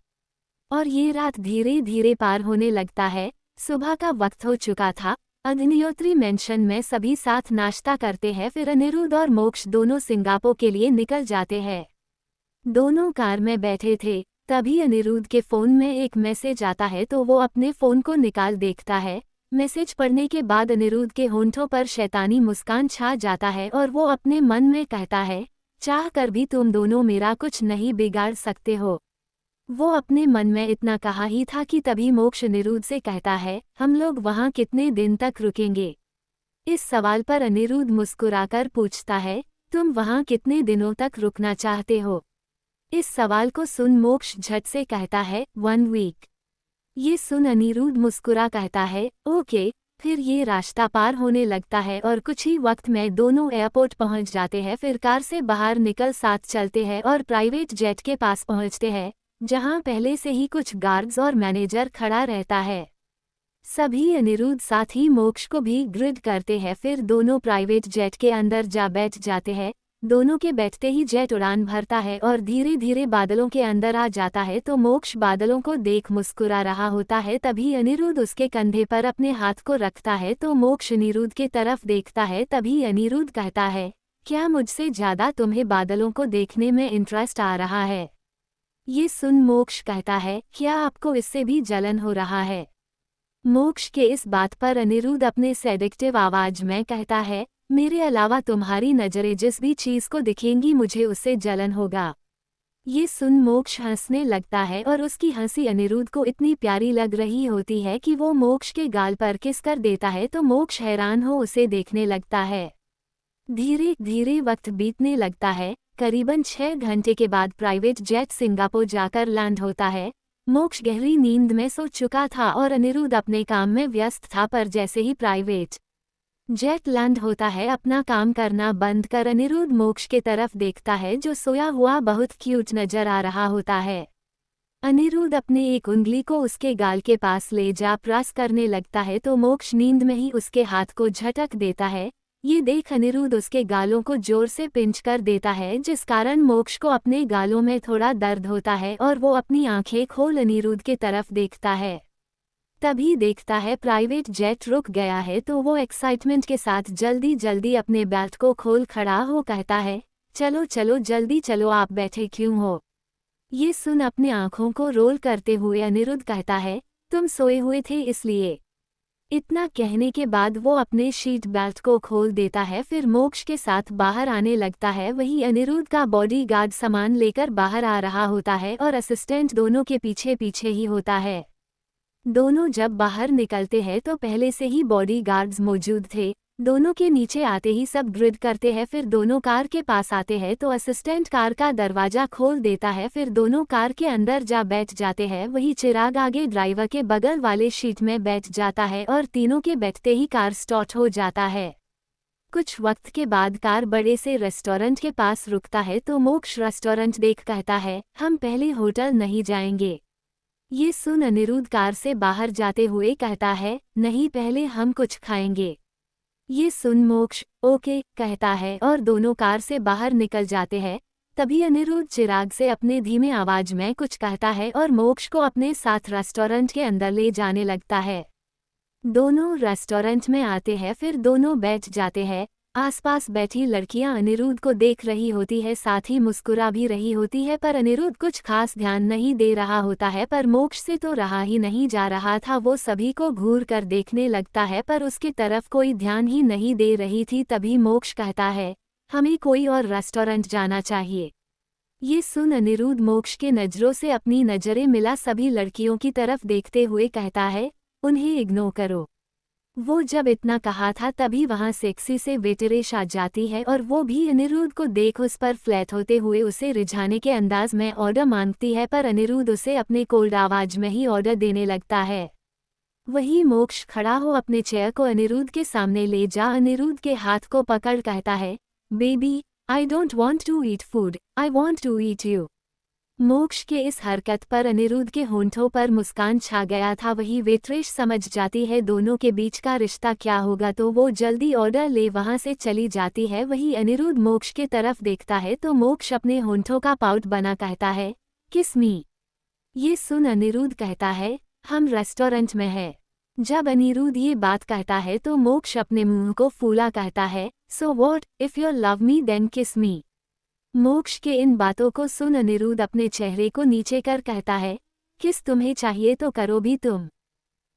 Speaker 1: और ये रात धीरे धीरे पार होने लगता है। सुबह का वक्त हो चुका था। अग्निहोत्री मेंशन में सभी साथ नाश्ता करते हैं। फिर अनिरुद्ध और मोक्ष दोनों सिंगापुर के लिए निकल जाते हैं। दोनों कार में बैठे थे, तभी अनिरुद्ध के फ़ोन में एक मैसेज आता है तो वो अपने फ़ोन को निकाल देखता है। मैसेज पढ़ने के बाद अनिरुद्ध के होंठों पर शैतानी मुस्कान छा जाता है और वो अपने मन में कहता है, चाह कर भी तुम दोनों मेरा कुछ नहीं बिगाड़ सकते हो। वो अपने मन में इतना कहा ही था कि तभी मोक्ष अनिरुद्ध से कहता है, हम लोग वहाँ कितने दिन तक रुकेंगे? इस सवाल पर अनिरुद्ध मुस्कुराकर पूछता है, तुम वहाँ कितने दिनों तक रुकना चाहते हो? इस सवाल को सुन मोक्ष झट से कहता है, 1 वीक। ये सुन अनिरुद्ध मुस्कुरा कहता है, ओके। फिर ये रास्ता पार होने लगता है और कुछ ही वक्त में दोनों एयरपोर्ट पहुंच जाते हैं। फिर कार से बाहर निकल साथ चलते हैं और प्राइवेट जेट के पास पहुंचते हैं, जहां पहले से ही कुछ गार्ड्स और मैनेजर खड़ा रहता है। सभी अनिरुद्ध साथ ही मोक्ष को भी ग्रिड करते हैं। फिर दोनों प्राइवेट जेट के अंदर जा बैठ जाते हैं। दोनों के बैठते ही जेट उड़ान भरता है और धीरे धीरे बादलों के अंदर आ जाता है तो मोक्ष बादलों को देख मुस्कुरा रहा होता है। तभी अनिरुद्ध उसके कंधे पर अपने हाथ को रखता है तो मोक्ष अनिरुद्ध के तरफ देखता है। तभी अनिरुद्ध कहता है, क्या मुझसे ज़्यादा तुम्हें बादलों को देखने में इंटरेस्ट आ रहा है? ये सुन मोक्ष कहता है, क्या आपको इससे भी जलन हो रहा है? मोक्ष के इस बात पर अनिरुद्ध अपने सेडिक्टिव आवाज में कहता है, मेरे अलावा तुम्हारी नजरें जिस भी चीज को दिखेंगी मुझे उससे जलन होगा। ये सुन मोक्ष हंसने लगता है और उसकी हंसी अनिरुद्ध को इतनी प्यारी लग रही होती है कि वो मोक्ष के गाल पर किस कर देता है तो मोक्ष हैरान हो उसे देखने लगता है। धीरे धीरे वक्त बीतने लगता है। करीबन 6 घंटे के बाद प्राइवेट जेट सिंगापुर जाकर लैंड होता है। मोक्ष गहरी नींद में सो चुका था और अनिरुद्ध अपने काम में व्यस्त था, पर जैसे ही प्राइवेट जेट लैंड होता है अपना काम करना बंद कर अनिरुद्ध मोक्ष के तरफ देखता है जो सोया हुआ बहुत क्यूट नजर आ रहा होता है। अनिरुद्ध अपने एक उंगली को उसके गाल के पास ले जा प्रेस करने लगता है तो मोक्ष नींद में ही उसके हाथ को झटक देता है। ये देख अनिरुद्ध उसके गालों को जोर से पिंच कर देता है, जिस कारण मोक्ष को अपने गालों में थोड़ा दर्द होता है और वो अपनी आंखें खोल अनिरुद्ध के तरफ देखता है। तभी देखता है प्राइवेट जेट रुक गया है तो वो एक्साइटमेंट के साथ जल्दी जल्दी अपने बेल्ट को खोल खड़ा हो कहता है, चलो चलो जल्दी चलो, आप बैठे क्यों हो? ये सुन अपने आंखों को रोल करते हुए अनिरुद्ध कहता है, तुम सोए हुए थे इसलिए। इतना कहने के बाद वो अपने शीट बेल्ट को खोल देता है। फिर मोक्ष के साथ बाहर आने लगता है। वही अनिरुद्ध का बॉडीगार्ड सामान लेकर बाहर आ रहा होता है और असिस्टेंट दोनों के पीछे पीछे ही होता है। दोनों जब बाहर निकलते हैं तो पहले से ही बॉडीगार्ड्स मौजूद थे। दोनों के नीचे आते ही सब ग्रिड करते हैं। फिर दोनों कार के पास आते हैं तो असिस्टेंट कार का दरवाजा खोल देता है। फिर दोनों कार के अंदर जा बैठ जाते हैं। वही चिराग आगे ड्राइवर के बगल वाले सीट में बैठ जाता है और तीनों के बैठते ही कार स्टार्ट हो जाता है। कुछ वक्त के बाद कार बड़े से रेस्टोरेंट के पास रुकता है तो मोक्ष रेस्टोरेंट देख कहता है, हम पहले होटल नहीं जाएंगे? ये सुन अनिरुद्ध कार से बाहर जाते हुए कहता है, नहीं पहले हम कुछ खाएंगे। ये सुन मोक्ष ओके कहता है और दोनों कार से बाहर निकल जाते हैं। तभी अनिरुद्ध चिराग से अपने धीमे आवाज में कुछ कहता है और मोक्ष को अपने साथ रेस्टोरेंट के अंदर ले जाने लगता है। दोनों रेस्टोरेंट में आते हैं। फिर दोनों बैठ जाते हैं। आसपास बैठी लड़कियां अनिरुद्ध को देख रही होती है, साथ ही मुस्कुरा भी रही होती है, पर अनिरुद्ध कुछ खास ध्यान नहीं दे रहा होता है। पर मोक्ष से तो रहा ही नहीं जा रहा था। वो सभी को घूर कर देखने लगता है पर उसकी तरफ कोई ध्यान ही नहीं दे रही थी। तभी मोक्ष कहता है, हमें कोई और रेस्टोरेंट जाना चाहिए। ये सुन अनिरुद्ध मोक्ष के नजरों से अपनी नजरें मिला सभी लड़कियों की तरफ देखते हुए कहता है, उन्हें इग्नोर करो। वो जब इतना कहा था तभी वहां सेक्सी से वेटरेश आ जाती है और वो भी अनिरुद्ध को देख उस पर फ्लैट होते हुए उसे रिझाने के अंदाज में ऑर्डर मांगती है, पर अनिरुद्ध उसे अपने कोल्ड आवाज में ही ऑर्डर देने लगता है। वही मोक्ष खड़ा हो अपने चेयर को अनिरुद्ध के सामने ले जा अनिरुद्ध के हाथ को पकड़ कहता है, baby I don't want to eat food, I want to eat you. मोक्ष के इस हरकत पर अनिरुद्ध के होंठों पर मुस्कान छा गया था। वही वेट्रेस समझ जाती है दोनों के बीच का रिश्ता क्या होगा तो वो जल्दी ऑर्डर ले वहां से चली जाती है। वही अनिरुद्ध मोक्ष के तरफ देखता है तो मोक्ष अपने होंठों का पाउट बना कहता है, किस मी। ये सुन अनिरुद्ध कहता है, हम रेस्टोरेंट में है। जब अनिरुद्ध ये बात कहता है तो मोक्ष अपने मुंह को फूला कहता है, so what if you love me then kiss me. मोक्ष के इन बातों को सुन अनिरुद्ध अपने चेहरे को नीचे कर कहता है, किस तुम्हें चाहिए तो करो भी तुम।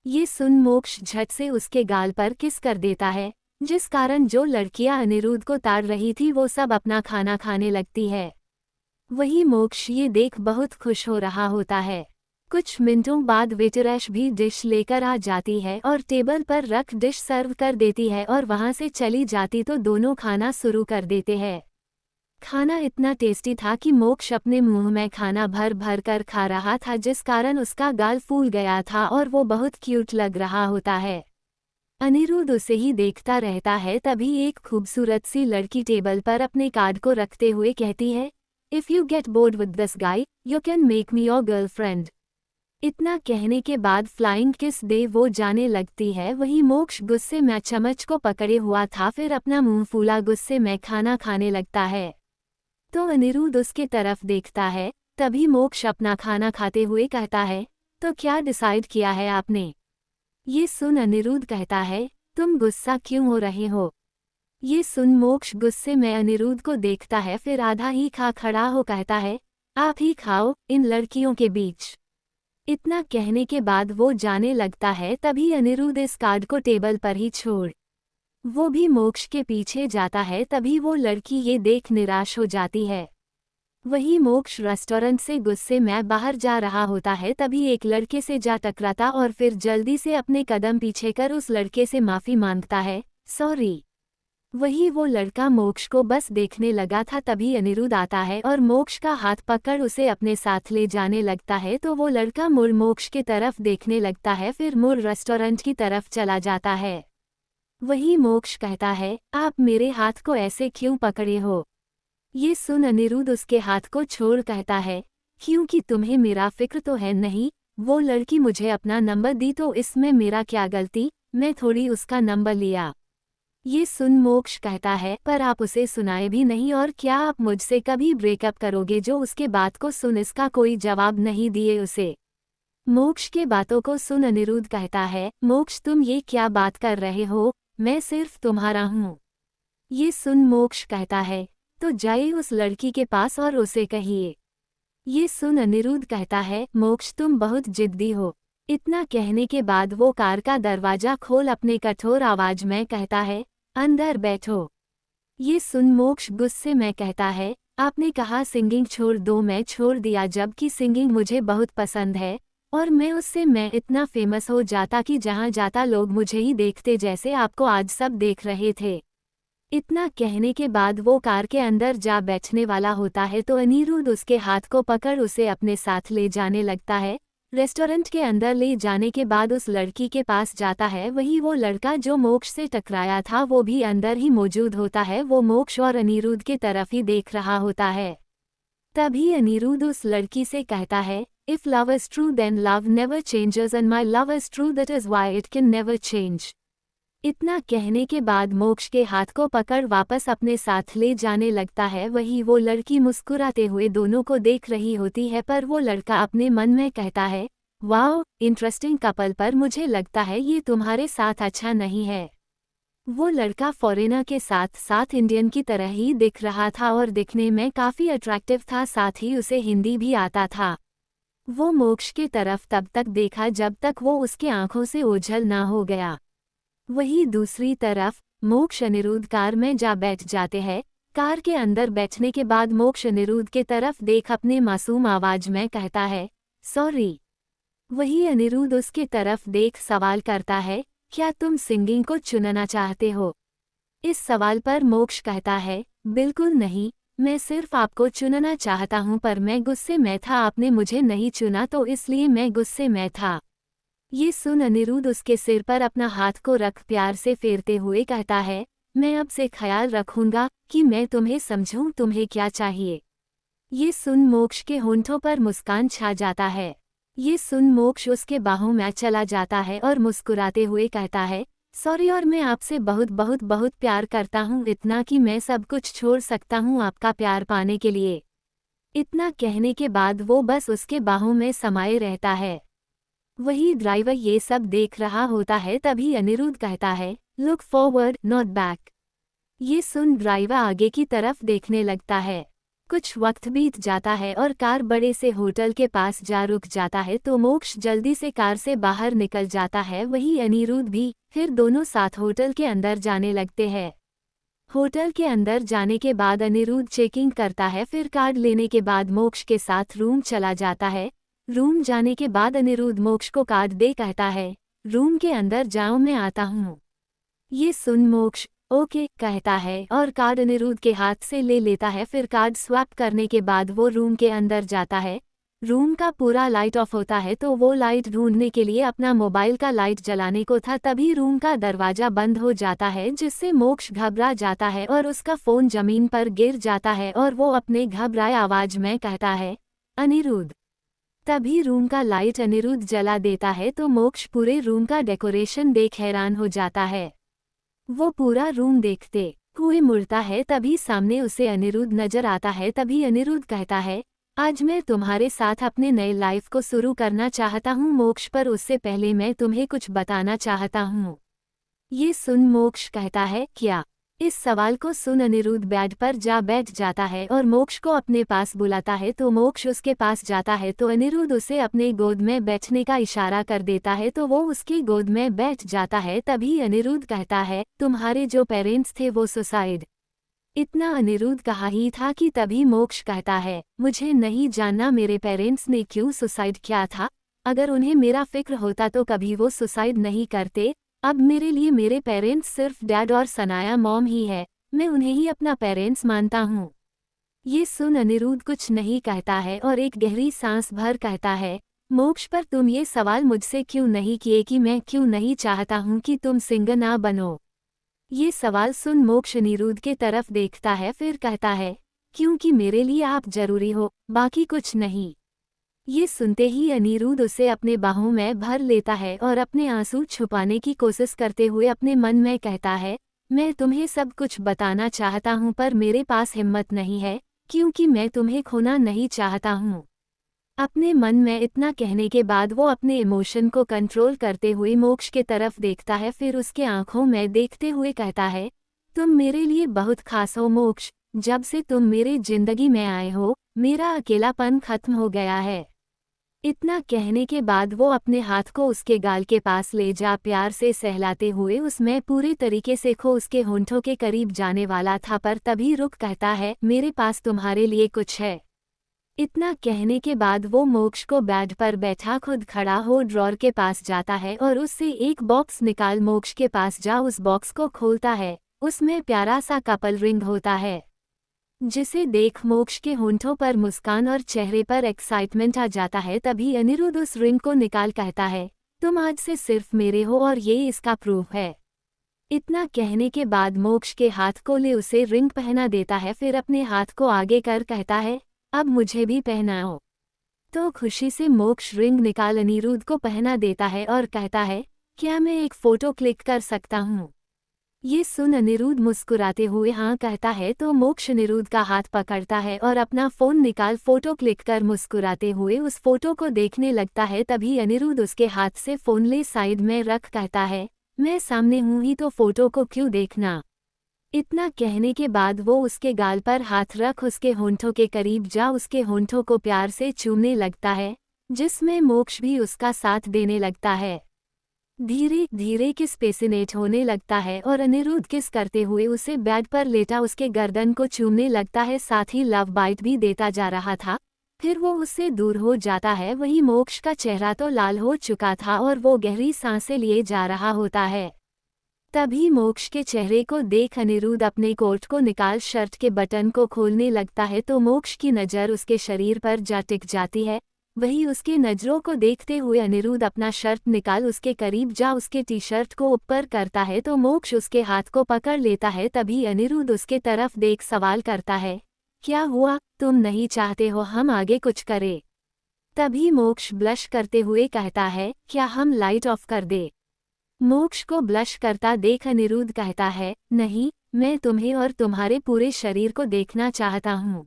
Speaker 1: ये सुन मोक्ष झट से उसके गाल पर किस कर देता है, जिस कारण जो लड़कियां अनिरुद्ध को ताड़ रही थी वो सब अपना खाना खाने लगती है। वही मोक्ष ये देख बहुत खुश हो रहा होता है। कुछ मिनटों बाद वेटरैश भी डिश लेकर आ जाती है और टेबल पर रख डिश सर्व कर देती है और वहां से चली जाती तो दोनों खाना शुरू कर देते हैं। खाना इतना टेस्टी था कि मोक्ष अपने मुंह में खाना भर भर कर खा रहा था जिस कारण उसका गाल फूल गया था और वो बहुत क्यूट लग रहा होता है। अनिरुद्ध उसे ही देखता रहता है। तभी एक खूबसूरत सी लड़की टेबल पर अपने कार्ड को रखते हुए कहती है, if you get bored with this guy you can make me your girlfriend. इतना कहने के बाद फ्लाइंग किस दे वो जाने लगती है। वही मोक्ष गुस्से में चम्मच को पकड़े हुआ था फिर अपना मुंह फूला गुस्से में खाना खाने लगता है। तो अनिरुद्ध उसके तरफ देखता है। तभी मोक्ष अपना खाना खाते हुए कहता है, तो क्या डिसाइड किया है आपने। ये सुन अनिरुद्ध कहता है, तुम गुस्सा क्यों हो रहे हो। ये सुन मोक्ष गुस्से में अनिरुद्ध को देखता है फिर आधा ही खा खड़ा हो कहता है, आप ही खाओ इन लड़कियों के बीच। इतना कहने के बाद वो जाने लगता है। तभी अनिरुद्ध इस कार्ड को टेबल पर ही छोड़ वो भी मोक्ष के पीछे जाता है। तभी वो लड़की ये देख निराश हो जाती है। वही मोक्ष रेस्टोरेंट से गुस्से में बाहर जा रहा होता है। तभी एक लड़के से जा टकराता और फिर जल्दी से अपने कदम पीछे कर उस लड़के से माफ़ी मांगता है, सॉरी। वही वो लड़का मोक्ष को बस देखने लगा था। तभी अनिरुद्ध आता है और मोक्ष का हाथ पकड़ उसे अपने साथ ले जाने लगता है। तो वो लड़का मुड़ मोक्ष की तरफ देखने लगता है फिर मुड़ रेस्टोरेंट की तरफ चला जाता है। वही मोक्ष कहता है, आप मेरे हाथ को ऐसे क्यों पकड़े हो। ये सुन अनिरुद्ध उसके हाथ को छोड़ कहता है, क्योंकि तुम्हें मेरा फिक्र तो है नहीं। वो लड़की मुझे अपना नंबर दी तो इसमें मेरा क्या गलती, मैं थोड़ी उसका नंबर लिया। ये सुन मोक्ष कहता है, पर आप उसे सुनाए भी नहीं और क्या आप मुझसे कभी ब्रेकअप करोगे। जो उसके बात को सुन इसका कोई जवाब नहीं दिए उसे। मोक्ष के बातों को सुन अनिरुद्ध कहता है, मोक्ष तुम ये क्या बात कर रहे हो, मैं सिर्फ तुम्हारा हूँ। ये सुन मोक्ष कहता है, तो जाइए उस लड़की के पास और उसे कहिए। ये सुन अनिरुद्ध कहता है, मोक्ष तुम बहुत जिद्दी हो। इतना कहने के बाद वो कार का दरवाजा खोल अपने कठोर आवाज में कहता है, अंदर बैठो। ये सुन मोक्ष गुस्से में कहता है, आपने कहा सिंगिंग छोड़ दो, मैं छोड़ दिया जबकि सिंगिंग मुझे बहुत पसंद है और मैं इतना फेमस हो जाता कि जहाँ जाता लोग मुझे ही देखते जैसे आपको आज सब देख रहे थे। इतना कहने के बाद वो कार के अंदर जा बैठने वाला होता है तो अनिरुद्ध उसके हाथ को पकड़ उसे अपने साथ ले जाने लगता है। रेस्टोरेंट के अंदर ले जाने के बाद उस लड़की के पास जाता है। वही वो लड़का जो मोक्ष से टकराया था वो भी अंदर ही मौजूद होता है। वो मोक्ष और अनिरुद्ध की तरफ ही देख रहा होता है। तभी अनिरुद्ध उस लड़की से कहता है, If love is true then love never changes and my love is true that is why it can never change। इतना कहने के बाद मोक्ष के हाथ को पकड़ वापस अपने साथ ले जाने लगता है। वही वो लड़की मुस्कुराते हुए दोनों को देख रही होती है पर वो लड़का अपने मन में कहता है, वाओ इंटरेस्टिंग कपल, पर मुझे लगता है ये तुम्हारे साथ अच्छा नहीं है। वो लड़का फॉरेनर के साथ साथ इंडियन की तरह ही दिख रहा था और दिखने में काफ़ी अट्रैक्टिव था, साथ ही उसे हिंदी भी आता था। वो मोक्ष की तरफ तब तक देखा जब तक वो उसके आंखों से ओझल ना हो गया। वही दूसरी तरफ मोक्ष अनिरुद्ध कार में जा बैठ जाते हैं। कार के अंदर बैठने के बाद मोक्ष अनिरुद्ध के तरफ देख अपने मासूम आवाज में कहता है, सॉरी। वही अनिरुद्ध उसके तरफ देख सवाल करता है, क्या तुम सिंगिंग को चुनना चाहते हो। इस सवाल पर मोक्ष कहता है, बिल्कुल नहीं, मैं सिर्फ आपको चुनना चाहता हूं, पर मैं गुस्से में था, आपने मुझे नहीं चुना तो इसलिए मैं गुस्से में था। ये सुन अनिरुद्ध उसके सिर पर अपना हाथ को रख प्यार से फेरते हुए कहता है, मैं अब से ख्याल रखूंगा कि मैं तुम्हें समझूं, तुम्हें क्या चाहिए। ये सुन मोक्ष के होंठों पर मुस्कान छा जाता है। ये सुन मोक्ष उसके बाहों में चला जाता है और मुस्कुराते हुए कहता है, सॉरी, और मैं आपसे बहुत बहुत बहुत प्यार करता हूँ, इतना कि मैं सब कुछ छोड़ सकता हूँ आपका प्यार पाने के लिए। इतना कहने के बाद वो बस उसके बाहों में समाये रहता है। वही ड्राइवर ये सब देख रहा होता है। तभी अनिरुद्ध कहता है, लुक फॉरवर्ड नॉट बैक। ये सुन ड्राइवर आगे की तरफ देखने लगता है। कुछ वक्त बीत जाता है और कार बड़े से होटल के पास जा रुक जाता है तो मोक्ष जल्दी से कार से बाहर निकल जाता है, वही अनिरुद्ध भी। फिर दोनों साथ होटल के अंदर जाने लगते हैं। होटल के अंदर जाने के बाद अनिरुद्ध चेकिंग करता है, फिर कार्ड लेने के बाद मोक्ष के साथ रूम चला जाता है। रूम जाने के बाद अनिरुद्ध मोक्ष को कार्ड दे कहता है, रूम के अंदर जाओ, मैं आता हूँ। ये सुन मोक्ष ओके कहता है और कार्ड अनिरुद्ध के हाथ से ले लेता है। फिर कार्ड स्वैप करने के बाद वो रूम के अंदर जाता है। रूम का पूरा लाइट ऑफ होता है तो वो लाइट ढूंढने के लिए अपना मोबाइल का लाइट जलाने को था, तभी रूम का दरवाजा बंद हो जाता है, जिससे मोक्ष घबरा जाता है और उसका फोन जमीन पर गिर जाता है और वो अपने घबराए आवाज में कहता है, अनिरुद्ध। तभी रूम का लाइट अनिरुद्ध जला देता है तो मोक्ष पूरे रूम का डेकोरेशन देख हैरान हो जाता है। वो पूरा रूम देखते हुए मुड़ता है, तभी सामने उसे अनिरुद्ध नजर आता है। तभी अनिरुद्ध कहता है, आज मैं तुम्हारे साथ अपने नए लाइफ को शुरू करना चाहता हूँ मोक्ष, पर उससे पहले मैं तुम्हें कुछ बताना चाहता हूँ। ये सुन मोक्ष कहता है, क्या? इस सवाल को सुन अनिरुद्ध बेड पर जा बैठ जाता है और मोक्ष को अपने पास बुलाता है तो मोक्ष उसके पास जाता है तो अनिरुद्ध उसे अपने गोद में बैठने का इशारा कर देता है तो वो उसकी गोद में बैठ जाता है। तभी अनिरुद्ध कहता है, तुम्हारे जो पेरेंट्स थे वो सुसाइड। इतना अनिरुद्ध कहा ही था कि तभी मोक्ष कहता है, मुझे नहीं जानना मेरे पेरेंट्स ने क्यों सुसाइड किया था। अगर उन्हें मेरा फिक्र होता तो कभी वो सुसाइड नहीं करते। अब मेरे लिए मेरे पेरेंट्स सिर्फ डैड और सनाया मॉम ही है, मैं उन्हें ही अपना पेरेंट्स मानता हूँ। ये सुन अनिरुद्ध कुछ नहीं कहता है और एक गहरी सांस भर कहता है, मोक्ष, पर तुम ये सवाल मुझसे क्यों नहीं किए कि मैं क्यों नहीं चाहता हूँ कि तुम सिंगल ना बनो। ये सवाल सुन मोक्ष अनिरुद्ध के तरफ देखता है, फिर कहता है, क्योंकि मेरे लिए आप जरूरी हो, बाकी कुछ नहीं। ये सुनते ही अनिरुद्ध उसे अपने बाहों में भर लेता है और अपने आंसू छुपाने की कोशिश करते हुए अपने मन में कहता है, मैं तुम्हें सब कुछ बताना चाहता हूँ पर मेरे पास हिम्मत नहीं है, क्योंकि मैं तुम्हें खोना नहीं चाहता हूँ। अपने मन में इतना कहने के बाद वो अपने इमोशन को कंट्रोल करते हुए मोक्ष के तरफ देखता है, फिर उसके आंखों में देखते हुए कहता है, तुम मेरे लिए बहुत खास हो मोक्ष, जब से तुम मेरे जिंदगी में आए हो मेरा अकेलापन खत्म हो गया है। इतना कहने के बाद वो अपने हाथ को उसके गाल के पास ले जा प्यार से सहलाते हुए उसमें पूरे तरीके से खो उसके होंठों के करीब जाने वाला था, पर तभी रुक कहता है, मेरे पास तुम्हारे लिए कुछ है। इतना कहने के बाद वो मोक्ष को बेड पर बैठा खुद खड़ा हो ड्रॉर के पास जाता है और उससे एक बॉक्स निकाल मोक्ष के पास जा उस बॉक्स को खोलता है। उसमें प्यारा सा कपल रिंग होता है, जिसे देख मोक्ष के होंठों पर मुस्कान और चेहरे पर एक्साइटमेंट आ जाता है। तभी अनिरुद्ध उस रिंग को निकाल कहता है, तुम आज से सिर्फ मेरे हो और ये इसका प्रूफ है। इतना कहने के बाद मोक्ष के हाथ को ले उसे रिंग पहना देता है, फिर अपने हाथ को आगे कर कहता है, अब मुझे भी पहनाओ। तो खुशी से मोक्ष रिंग निकाल अनिरुद्ध को पहना देता है और कहता है, क्या मैं एक फोटो क्लिक कर सकता हूँ? ये सुन अनिरुद्ध मुस्कुराते हुए हाँ कहता है तो मोक्ष अनिरुद्ध का हाथ पकड़ता है और अपना फोन निकाल फोटो क्लिक कर मुस्कुराते हुए उस फोटो को देखने लगता है। तभी अनिरुद्ध उसके हाथ से फोन ले साइड में रख कहता है, मैं सामने हूँ ही तो फोटो को क्यों देखना। इतना कहने के बाद वो उसके गाल पर हाथ रख उसके होंठों के करीब जा उसके होंठों को प्यार से चूमने लगता है, जिसमें मोक्ष भी उसका साथ देने लगता है। धीरे धीरे किस पैसिनेट होने लगता है और अनिरुद्ध किस करते हुए उसे बेड पर लेटा उसके गर्दन को चूमने लगता है, साथ ही लव बाइट भी देता जा रहा था। फिर वो उससे दूर हो जाता है। वही मोक्ष का चेहरा तो लाल हो चुका था और वो गहरी सांसें लिए जा रहा होता है। तभी मोक्ष के चेहरे को देख अनिरुद्ध अपने कोट को निकाल शर्ट के बटन को खोलने लगता है तो मोक्ष की नज़र उसके शरीर पर जा टिक जाती है। वही उसके नजरों को देखते हुए अनिरुद्ध अपना शर्ट निकाल उसके करीब जा उसके टी शर्ट को ऊपर करता है तो मोक्ष उसके हाथ को पकड़ लेता है। तभी अनिरुद्ध उसके तरफ देख सवाल करता है, क्या हुआ, तुम नहीं चाहते हो हम आगे कुछ करें? तभी मोक्ष ब्लश करते हुए कहता है, क्या हम लाइट ऑफ कर दे? मोक्ष को ब्लश करता देख अनिरुद्ध कहता है, नहीं, मैं तुम्हें और तुम्हारे पूरे शरीर को देखना चाहता हूँ।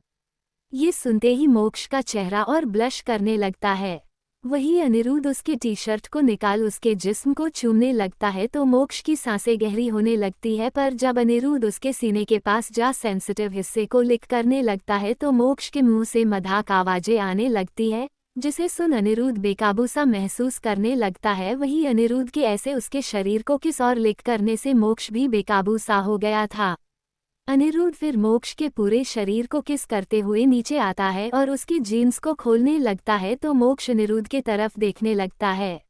Speaker 1: ये सुनते ही मोक्ष का चेहरा और ब्लश करने लगता है। वही अनिरुद्ध उसके टी शर्ट को निकाल उसके जिस्म को चूमने लगता है तो मोक्ष की सांसें गहरी होने लगती है। पर जब अनिरुद्ध उसके सीने के पास जा सेंसिटिव हिस्से को लिक करने लगता है तो मोक्ष के मुंह से मजाक आवाजें आने लगती है, जिसे सुन अनिरुद्ध बेकाबू सा महसूस करने लगता है। वही अनिरुद्ध के ऐसे उसके शरीर को किस और लिक करने से मोक्ष भी बेकाबू सा हो गया था। अनिरुद्ध फिर मोक्ष के पूरे शरीर को किस करते हुए नीचे आता है और उसकी जीन्स को खोलने लगता है तो मोक्ष अनिरुद्ध के तरफ देखने लगता है।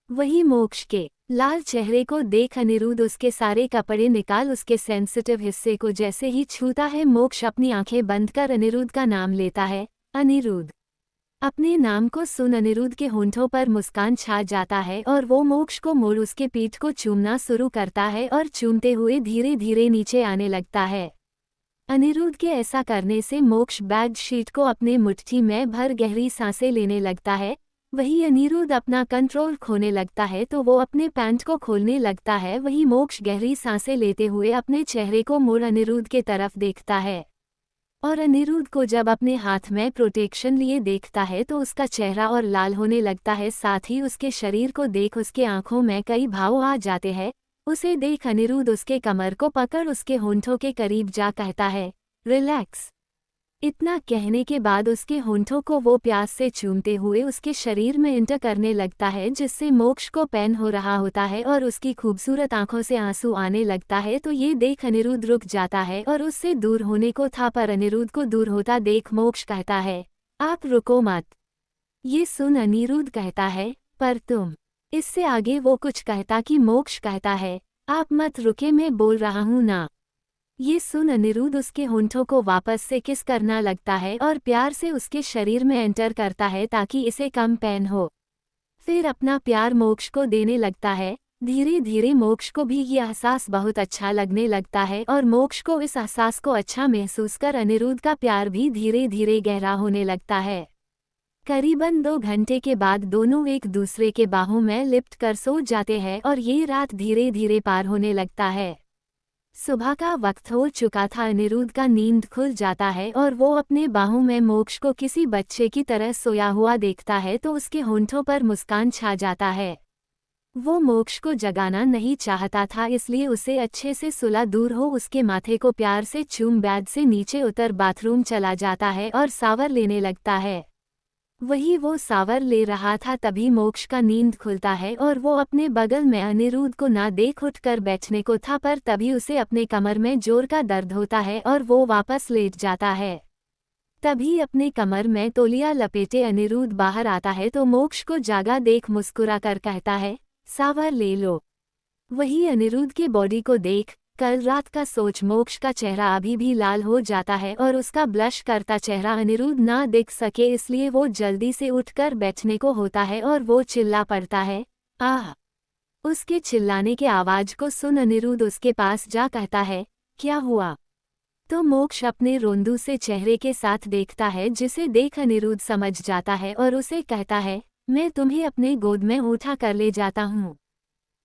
Speaker 1: वही मोक्ष के लाल चेहरे को देख अनिरुद्ध उसके सारे कपड़े निकाल उसके सेंसिटिव हिस्से को जैसे ही छूता है मोक्ष अपनी आंखें बंद कर अनिरुद्ध का नाम लेता है, अनिरुद्ध। अपने नाम को सुन अनिरुद्ध के होंठों पर मुस्कान छा जाता है और वो मोक्ष को मोड़ उसके पीठ को चूमना शुरू करता है और चूमते हुए धीरे धीरे नीचे आने लगता है। अनिरुद्ध के ऐसा करने से मोक्ष बेड शीट को अपने मुट्ठी में भर गहरी सांसें लेने लगता है। वही अनिरुद्ध अपना कंट्रोल खोने लगता है तो वो अपने पैंट को खोलने लगता है। वही मोक्ष गहरी सांसें लेते हुए अपने चेहरे को मोड़ अनिरुद्ध के तरफ देखता है और अनिरुद्ध को जब अपने हाथ में प्रोटेक्शन लिए देखता है तो उसका चेहरा और लाल होने लगता है। साथ ही उसके शरीर को देख उसके आंखों में कई भाव आ जाते हैं। उसे देख अनिरुद्ध उसके कमर को पकड़ उसके होंठों के करीब जा कहता है, रिलैक्स। इतना कहने के बाद उसके होंठों को वो प्यास से चूमते हुए उसके शरीर में इंटर करने लगता है, जिससे मोक्ष को पेन हो रहा होता है और उसकी खूबसूरत आंखों से आंसू आने लगता है। तो ये देख अनिरुद्ध रुक जाता है और उससे दूर होने को था, पर अनिरुद्ध को दूर होता देख मोक्ष कहता है, आप रुको मत। ये सुन अनिरुद्ध कहता है, पर तुम। इससे आगे वो कुछ कहता कि मोक्ष कहता है, आप मत रुके, मैं बोल रहा हूँ ना। ये सुन अनिरुद्ध उसके होंठों को वापस से किस करना लगता है और प्यार से उसके शरीर में एंटर करता है ताकि इसे कम पेन हो। फिर अपना प्यार मोक्ष को देने लगता है। धीरे धीरे मोक्ष को भी ये एहसास बहुत अच्छा लगने लगता है और मोक्ष को इस एहसास को अच्छा महसूस कर अनिरुद्ध का प्यार भी धीरे धीरे गहरा होने लगता है। करीबन 2 घंटे के बाद दोनों एक दूसरे के बाहों में लिपट कर सो जाते हैं और ये रात धीरे धीरे पार होने लगता है। सुबह का वक्त हो चुका था। अनिरुद्ध का नींद खुल जाता है और वो अपने बाहों में मोक्ष को किसी बच्चे की तरह सोया हुआ देखता है तो उसके होंठों पर मुस्कान छा जाता है। वो मोक्ष को जगाना नहीं चाहता था, इसलिए उसे अच्छे से सुला दूर हो उसके माथे को प्यार से चूम बेड से नीचे उतर बाथरूम चला जाता है और सावर लेने लगता है। वही वो सावर ले रहा था तभी मोक्ष का नींद खुलता है और वो अपने बगल में अनिरुद्ध को ना देख उठकर बैठने को था, पर तभी उसे अपने कमर में जोर का दर्द होता है और वो वापस लेट जाता है। तभी अपने कमर में तौलिया लपेटे अनिरुद्ध बाहर आता है तो मोक्ष को जागा देख मुस्कुरा कर कहता है, सावर ले लो। वही अनिरुद्ध के बॉडी को देख कल रात का सोच मोक्ष का चेहरा अभी भी लाल हो जाता है और उसका ब्लश करता चेहरा अनिरुद्ध ना दिख सके, इसलिए वो जल्दी से उठकर बैठने को होता है और वो चिल्ला पड़ता है, आह। उसके चिल्लाने के आवाज को सुन अनिरुद्ध उसके पास जा कहता है, क्या हुआ? तो मोक्ष अपने रोंदू से चेहरे के साथ देखता है, जिसे देख अनिरुद्ध समझ जाता है और उसे कहता है, मैं तुम्हें अपने गोद में उठा कर ले जाता हूँ।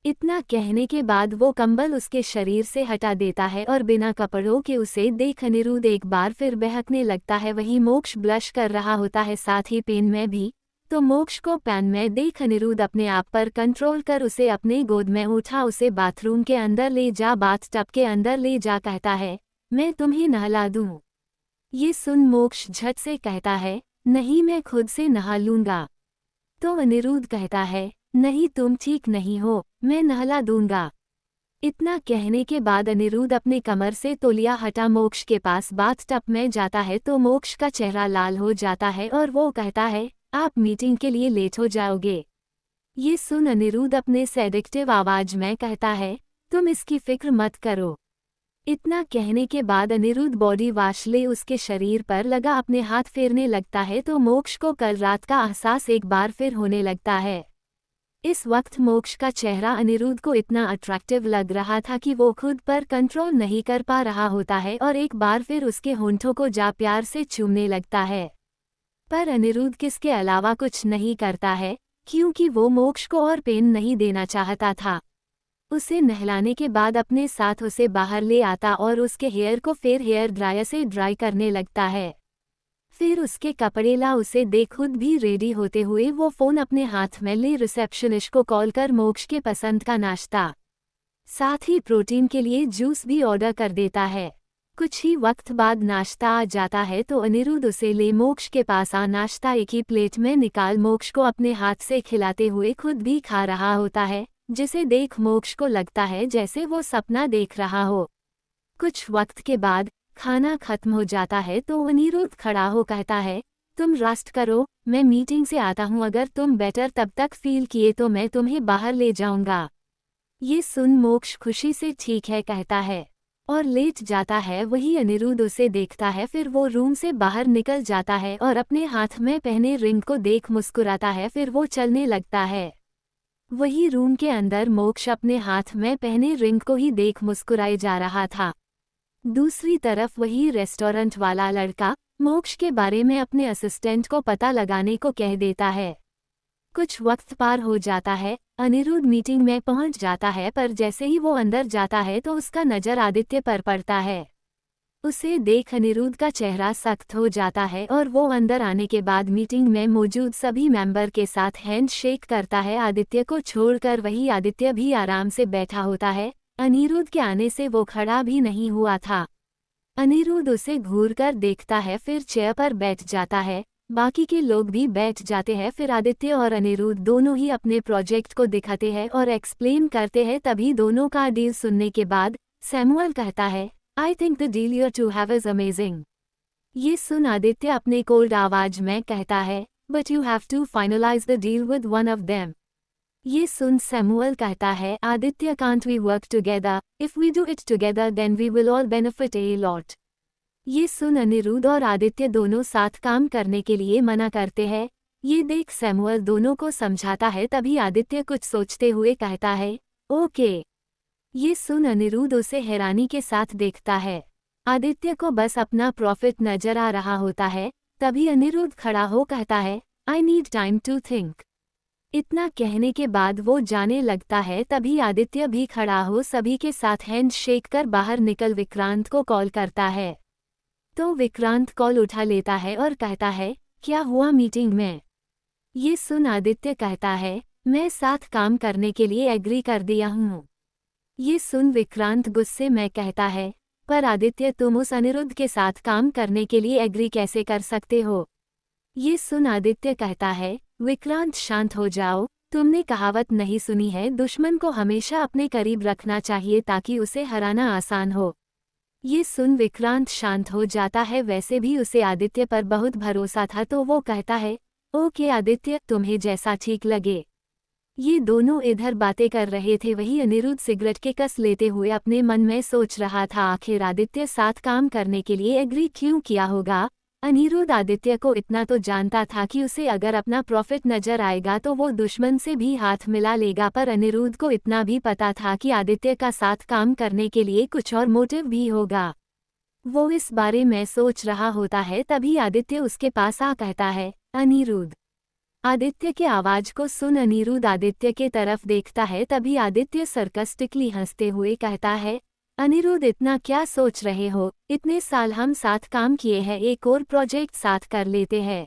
Speaker 1: इतना कहने के बाद वो कंबल उसके शरीर से हटा देता है और बिना कपड़ों के उसे देख अनिरुद्ध एक बार फिर बहकने लगता है। वही मोक्ष ब्लश कर रहा होता है, साथ ही पेन में भी। तो मोक्ष को पेन में देख अनिरुद्ध अपने आप पर कंट्रोल कर उसे अपने गोद में उठा उसे बाथरूम के अंदर ले जा, बाथटब के अंदर ले जा कहता है, मैं तुम्हें नहला दूं। ये सुन मोक्ष झट से कहता है, नहीं मैं खुद से नहा लूंगा। तो अनिरुद्ध कहता है, नहीं तुम ठीक नहीं हो, मैं नहला दूंगा। इतना कहने के बाद अनिरुद्ध अपने कमर से तौलिया हटा मोक्ष के पास बाथटब में जाता है तो मोक्ष का चेहरा लाल हो जाता है और वो कहता है, आप मीटिंग के लिए लेट हो जाओगे। ये सुन अनिरुद्ध अपने सेडिक्टिव आवाज में कहता है, तुम इसकी फिक्र मत करो। इतना कहने के बाद अनिरुद्ध बॉडी वॉश ले उसके शरीर पर लगा अपने हाथ फेरने लगता है तो मोक्ष को कल रात का एहसास एक बार फिर होने लगता है। इस वक्त मोक्ष का चेहरा अनिरुद्ध को इतना अट्रैक्टिव लग रहा था कि वो खुद पर कंट्रोल नहीं कर पा रहा होता है और एक बार फिर उसके होंठों को जा प्यार से चूमने लगता है। पर अनिरुद्ध किसके अलावा कुछ नहीं करता है, क्योंकि वो मोक्ष को और पेन नहीं देना चाहता था। उसे नहलाने के बाद अपने साथ उसे बाहर ले आता और उसके हेयर को फिर हेयर ड्रायर से ड्राई करने लगता है। फिर उसके कपड़े ला उसे देख खुद भी रेडी होते हुए वो फ़ोन अपने हाथ में ले रिसेप्शनिस्ट को कॉल कर मोक्ष के पसंद का नाश्ता, साथ ही प्रोटीन के लिए जूस भी ऑर्डर कर देता है। कुछ ही वक्त बाद नाश्ता आ जाता है तो अनिरुद्ध उसे ले मोक्ष के पास आ नाश्ता एक ही प्लेट में निकाल मोक्ष को अपने हाथ से खिलाते हुए खुद भी खा रहा होता है, जिसे देख मोक्ष को लगता है जैसे वो सपना देख रहा हो। कुछ वक्त के बाद खाना खत्म हो जाता है तो अनिरुद्ध खड़ा हो कहता है, तुम रेस्ट करो, मैं मीटिंग से आता हूँ, अगर तुम बेटर तब तक फील किए तो मैं तुम्हें बाहर ले जाऊंगा। ये सुन मोक्ष खुशी से ठीक है कहता है और लेट जाता है। वही अनिरुद्ध उसे देखता है, फिर वो रूम से बाहर निकल जाता है और अपने हाथ में पहने रिंग को देख मुस्कुराता है, फिर वो चलने लगता है। वही रूम के अंदर मोक्ष अपने हाथ में पहने रिंग को ही देख मुस्कुराए जा रहा था। दूसरी तरफ वही रेस्टोरेंट वाला लड़का मोक्ष के बारे में अपने असिस्टेंट को पता लगाने को कह देता है। कुछ वक्त पार हो जाता है, अनिरुद्ध मीटिंग में पहुंच जाता है, पर जैसे ही वो अंदर जाता है तो उसका नज़र आदित्य पर पड़ता है। उसे देख अनिरुद्ध का चेहरा सख्त हो जाता है और वो अंदर आने के बाद मीटिंग में मौजूद सभी मेंबर के साथ हैंड शेक करता है। आदित्य को छोड़कर वही आदित्य भी आराम से बैठा होता है। अनिरुद्ध के आने से वो खड़ा भी नहीं हुआ था। अनिरुद्ध उसे घूरकर देखता है, फिर चेयर पर बैठ जाता है। बाकी के लोग भी बैठ जाते हैं। फिर आदित्य और अनिरुद्ध दोनों ही अपने प्रोजेक्ट को दिखाते हैं और एक्सप्लेन करते हैं। तभी दोनों का डील सुनने के बाद सैमुअल कहता है, I think the deal you two have is amazing. ये सुन आदित्य अपने कोल्ड आवाज में कहता है, But you have to finalize the deal with one of them. ये सुन सैमुअल कहता है, Aditya can't we work together? If we do it together then we will all benefit a lot. ये सुन अनिरुद्ध और आदित्य दोनों साथ काम करने के लिए मना करते हैं। ये देख सैमुअल दोनों को समझाता है। तभी आदित्य कुछ सोचते हुए कहता है, ओके। ये सुन अनिरुद्ध उसे हैरानी के साथ देखता है। आदित्य को बस अपना प्रॉफिट नजर आ रहा होता है। तभी अनिरुद्ध खड़ा हो कहता है, I need time to think. इतना कहने के बाद वो जाने लगता है। तभी आदित्य भी खड़ा हो सभी के साथ हैंड शेक कर बाहर निकल विक्रांत को कॉल करता है। तो विक्रांत कॉल उठा लेता है और कहता है, क्या हुआ मीटिंग में? ये सुन आदित्य कहता है, मैं साथ काम करने के लिए एग्री कर दिया हूँ। ये सुन विक्रांत गुस्से में कहता है, पर आदित्य तुम उस अनिरुद्ध के साथ काम करने के लिए एग्री कैसे कर सकते हो? ये सुन आदित्य कहता है, विक्रांत शांत हो जाओ, तुमने कहावत नहीं सुनी है, दुश्मन को हमेशा अपने करीब रखना चाहिए ताकि उसे हराना आसान हो। ये सुन विक्रांत शांत हो जाता है। वैसे भी उसे आदित्य पर बहुत भरोसा था तो वो कहता है, ओके आदित्य, तुम्हें जैसा ठीक लगे। ये दोनों इधर बातें कर रहे थे। वही अनिरुद्ध सिगरेट के कस लेते हुए अपने मन में सोच रहा था, आखिर आदित्य साथ काम करने के लिए एग्री क्यों किया होगा। अनिरुद्ध आदित्य को इतना तो जानता था कि उसे अगर अपना प्रॉफिट नजर आएगा तो वो दुश्मन से भी हाथ मिला लेगा, पर अनिरुद्ध को इतना भी पता था कि आदित्य का साथ काम करने के लिए कुछ और मोटिव भी होगा। वो इस बारे में सोच रहा होता है। तभी आदित्य उसके पास आ कहता है, अनिरुद्ध। आदित्य के आवाज को सुन अनिरुद्ध आदित्य के तरफ देखता है। तभी आदित्य सरकास्टिकली हंसते हुए कहता है, अनिरुद्ध इतना क्या सोच रहे हो, इतने साल हम साथ काम किए हैं, एक और प्रोजेक्ट साथ कर लेते हैं।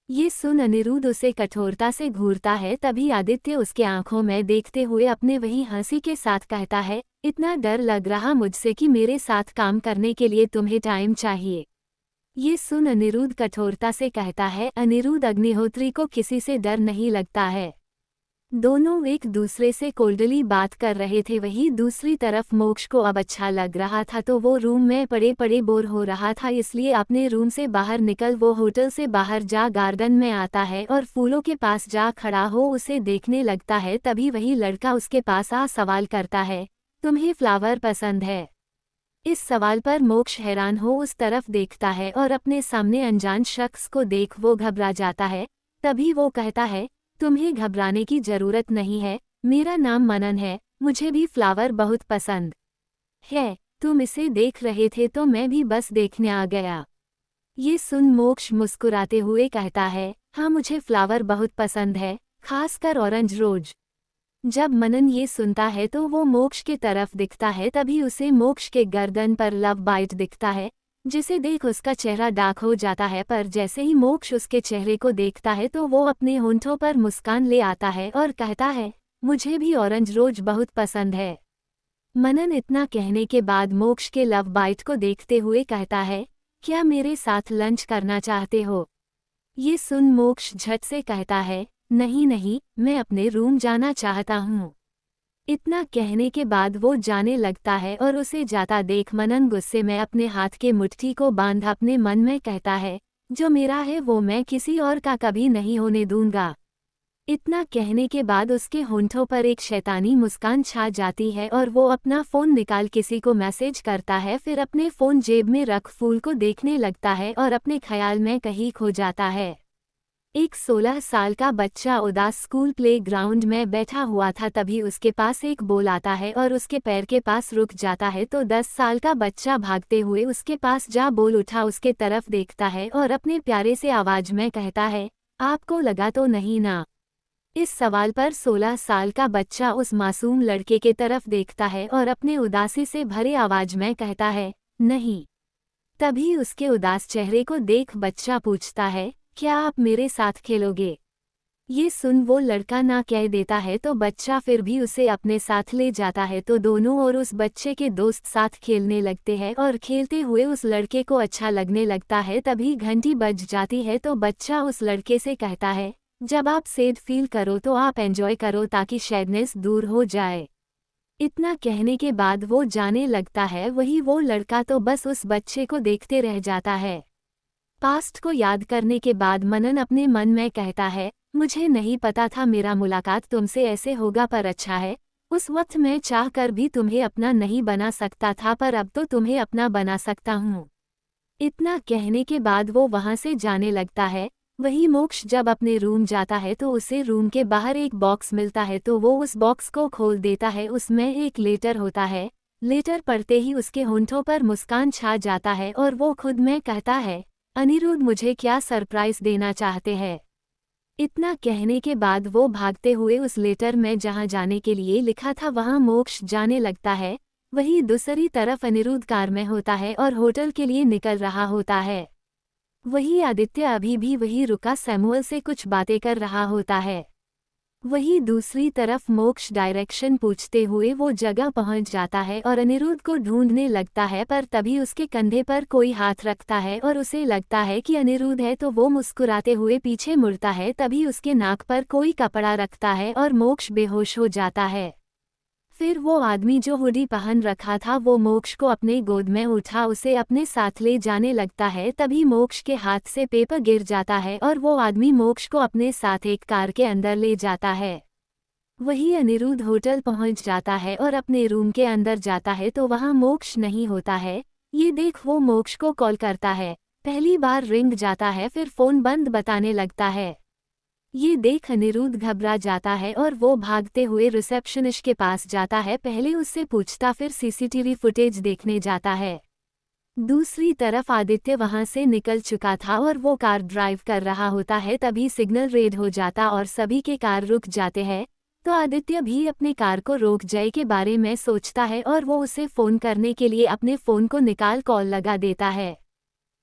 Speaker 1: ये सुन अनिरुद्ध उसे कठोरता से घूरता है। तभी आदित्य उसके आंखों में देखते हुए अपने वही हंसी के साथ कहता है, इतना डर लग रहा मुझसे कि मेरे साथ काम करने के लिए तुम्हें टाइम चाहिए। ये सुन अनिरुद्ध कठोरता से कहता है, अनिरुद्ध अग्निहोत्री को किसी से डर नहीं लगता है। दोनों एक दूसरे से कोल्डली बात कर रहे थे। वही दूसरी तरफ मोक्ष को अब अच्छा लग रहा था तो वो रूम में पड़े पड़े बोर हो रहा था, इसलिए अपने रूम से बाहर निकल वो होटल से बाहर जा गार्डन में आता है और फूलों के पास जा खड़ा हो उसे देखने लगता है। तभी वही लड़का उसके पास आ सवाल करता है, तुम्हें फ्लावर पसंद है? इस सवाल पर मोक्ष हैरान हो उस तरफ देखता है और अपने सामने अनजान शख्स को देख वो घबरा जाता है। तभी वो कहता है, तुम्हें घबराने की जरूरत नहीं है, मेरा नाम मनन है, मुझे भी फ्लावर बहुत पसंद है। तुम इसे देख रहे थे तो मैं भी बस देखने आ गया। ये सुन मोक्ष मुस्कुराते हुए कहता है, हाँ मुझे फ्लावर बहुत पसंद है, खासकर ऑरेंज रोज। जब मनन ये सुनता है तो वो मोक्ष के तरफ दिखता है। तभी उसे मोक्ष के गर्दन पर लव बाइट दिखता है, जिसे देख उसका चेहरा डार्क हो जाता है। पर जैसे ही मोक्ष उसके चेहरे को देखता है तो वो अपने होंठों पर मुस्कान ले आता है और कहता है, मुझे भी ऑरेंज रोज बहुत पसंद है। मनन इतना कहने के बाद मोक्ष के लव बाइट को देखते हुए कहता है, क्या मेरे साथ लंच करना चाहते हो? ये सुन मोक्ष झट से कहता है, नहीं नहीं, मैं अपने रूम जाना चाहता हूँ। इतना कहने के बाद वो जाने लगता है और उसे जाता देख मनन गुस्से में अपने हाथ के मुट्ठी को बांध अपने मन में कहता है, जो मेरा है वो मैं किसी और का कभी नहीं होने दूंगा। इतना कहने के बाद उसके होंठों पर एक शैतानी मुस्कान छा जाती है और वो अपना फ़ोन निकाल किसी को मैसेज करता है। फिर अपने फ़ोन जेब में रख फूल को देखने लगता है और अपने ख्याल में कहीं खो जाता है। एक 16 साल का बच्चा उदास स्कूल प्ले ग्राउंड में बैठा हुआ था। तभी उसके पास एक बॉल आता है और उसके पैर के पास रुक जाता है। तो 10 साल का बच्चा भागते हुए उसके पास जा बॉल उठा उसके तरफ देखता है और अपने प्यारे से आवाज में कहता है, आपको लगा तो नहीं ना? इस सवाल पर 16 साल का बच्चा उस मासूम लड़के के तरफ देखता है और अपने उदासी से भरे आवाज में कहता है, नहीं। तभी उसके उदास चेहरे को देख बच्चा पूछता है, क्या आप मेरे साथ खेलोगे? ये सुन वो लड़का ना कह देता है तो बच्चा फिर भी उसे अपने साथ ले जाता है। तो दोनों और उस बच्चे के दोस्त साथ खेलने लगते हैं और खेलते हुए उस लड़के को अच्छा लगने लगता है। तभी घंटी बज जाती है तो बच्चा उस लड़के से कहता है, जब आप सैड फील करो तो आप एंजॉय करो ताकि सैडनेस दूर हो जाए। इतना कहने के बाद वो जाने लगता है। वही वो लड़का तो बस उस बच्चे को देखते रह जाता है। पास्ट को याद करने के बाद मनन अपने मन में कहता है, मुझे नहीं पता था मेरा मुलाकात तुमसे ऐसे होगा, पर अच्छा है। उस वक्त मैं चाह कर भी तुम्हें अपना नहीं बना सकता था, पर अब तो तुम्हें अपना बना सकता हूँ। इतना कहने के बाद वो वहाँ से जाने लगता है। वही मोक्ष जब अपने रूम जाता है तो उसे रूम के बाहर एक बॉक्स मिलता है। तो वो उस बॉक्स को खोल देता है। उसमें एक लेटर होता है। लेटर पढ़ते ही उसके होंठों पर मुस्कान छा जाता है और वो खुद में कहता है, अनिरुद्ध मुझे क्या सरप्राइज देना चाहते हैं? इतना कहने के बाद वो भागते हुए उस लेटर में जहां जाने के लिए लिखा था वहां मोक्ष जाने लगता है। वही दूसरी तरफ अनिरुद्ध कार में होता है और होटल के लिए निकल रहा होता है। वही आदित्य अभी भी वही रुका सैमुअल से कुछ बातें कर रहा होता है। वही दूसरी तरफ मोक्ष डायरेक्शन पूछते हुए वो जगह पहुंच जाता है और अनिरुद्ध को ढूंढने लगता है। पर तभी उसके कंधे पर कोई हाथ रखता है और उसे लगता है कि अनिरुद्ध है। तो वो मुस्कुराते हुए पीछे मुड़ता है। तभी उसके नाक पर कोई कपड़ा रखता है और मोक्ष बेहोश हो जाता है। फिर वो आदमी जो हुडी पहन रखा था वो मोक्ष को अपने गोद में उठा उसे अपने साथ ले जाने लगता है। तभी मोक्ष के हाथ से पेपर गिर जाता है और वो आदमी मोक्ष को अपने साथ एक कार के अंदर ले जाता है। वही अनिरुद्ध होटल पहुंच जाता है और अपने रूम के अंदर जाता है तो वहां मोक्ष नहीं होता है। ये देख वो मोक्ष को कॉल करता है। पहली बार रिंग जाता है, फिर फोन बंद बताने लगता है। ये देख अनिरुद्ध घबरा जाता है और वो भागते हुए रिसेप्शनिस्ट के पास जाता है। पहले उससे पूछता, फिर सीसीटीवी फुटेज देखने जाता है। दूसरी तरफ आदित्य वहां से निकल चुका था और वो कार ड्राइव कर रहा होता है। तभी सिग्नल रेड हो जाता और सभी के कार रुक जाते हैं। तो आदित्य भी अपने कार को रोक जय के बारे में सोचता है और वो उसे फ़ोन करने के लिए अपने फ़ोन को निकाल कॉल लगा देता है।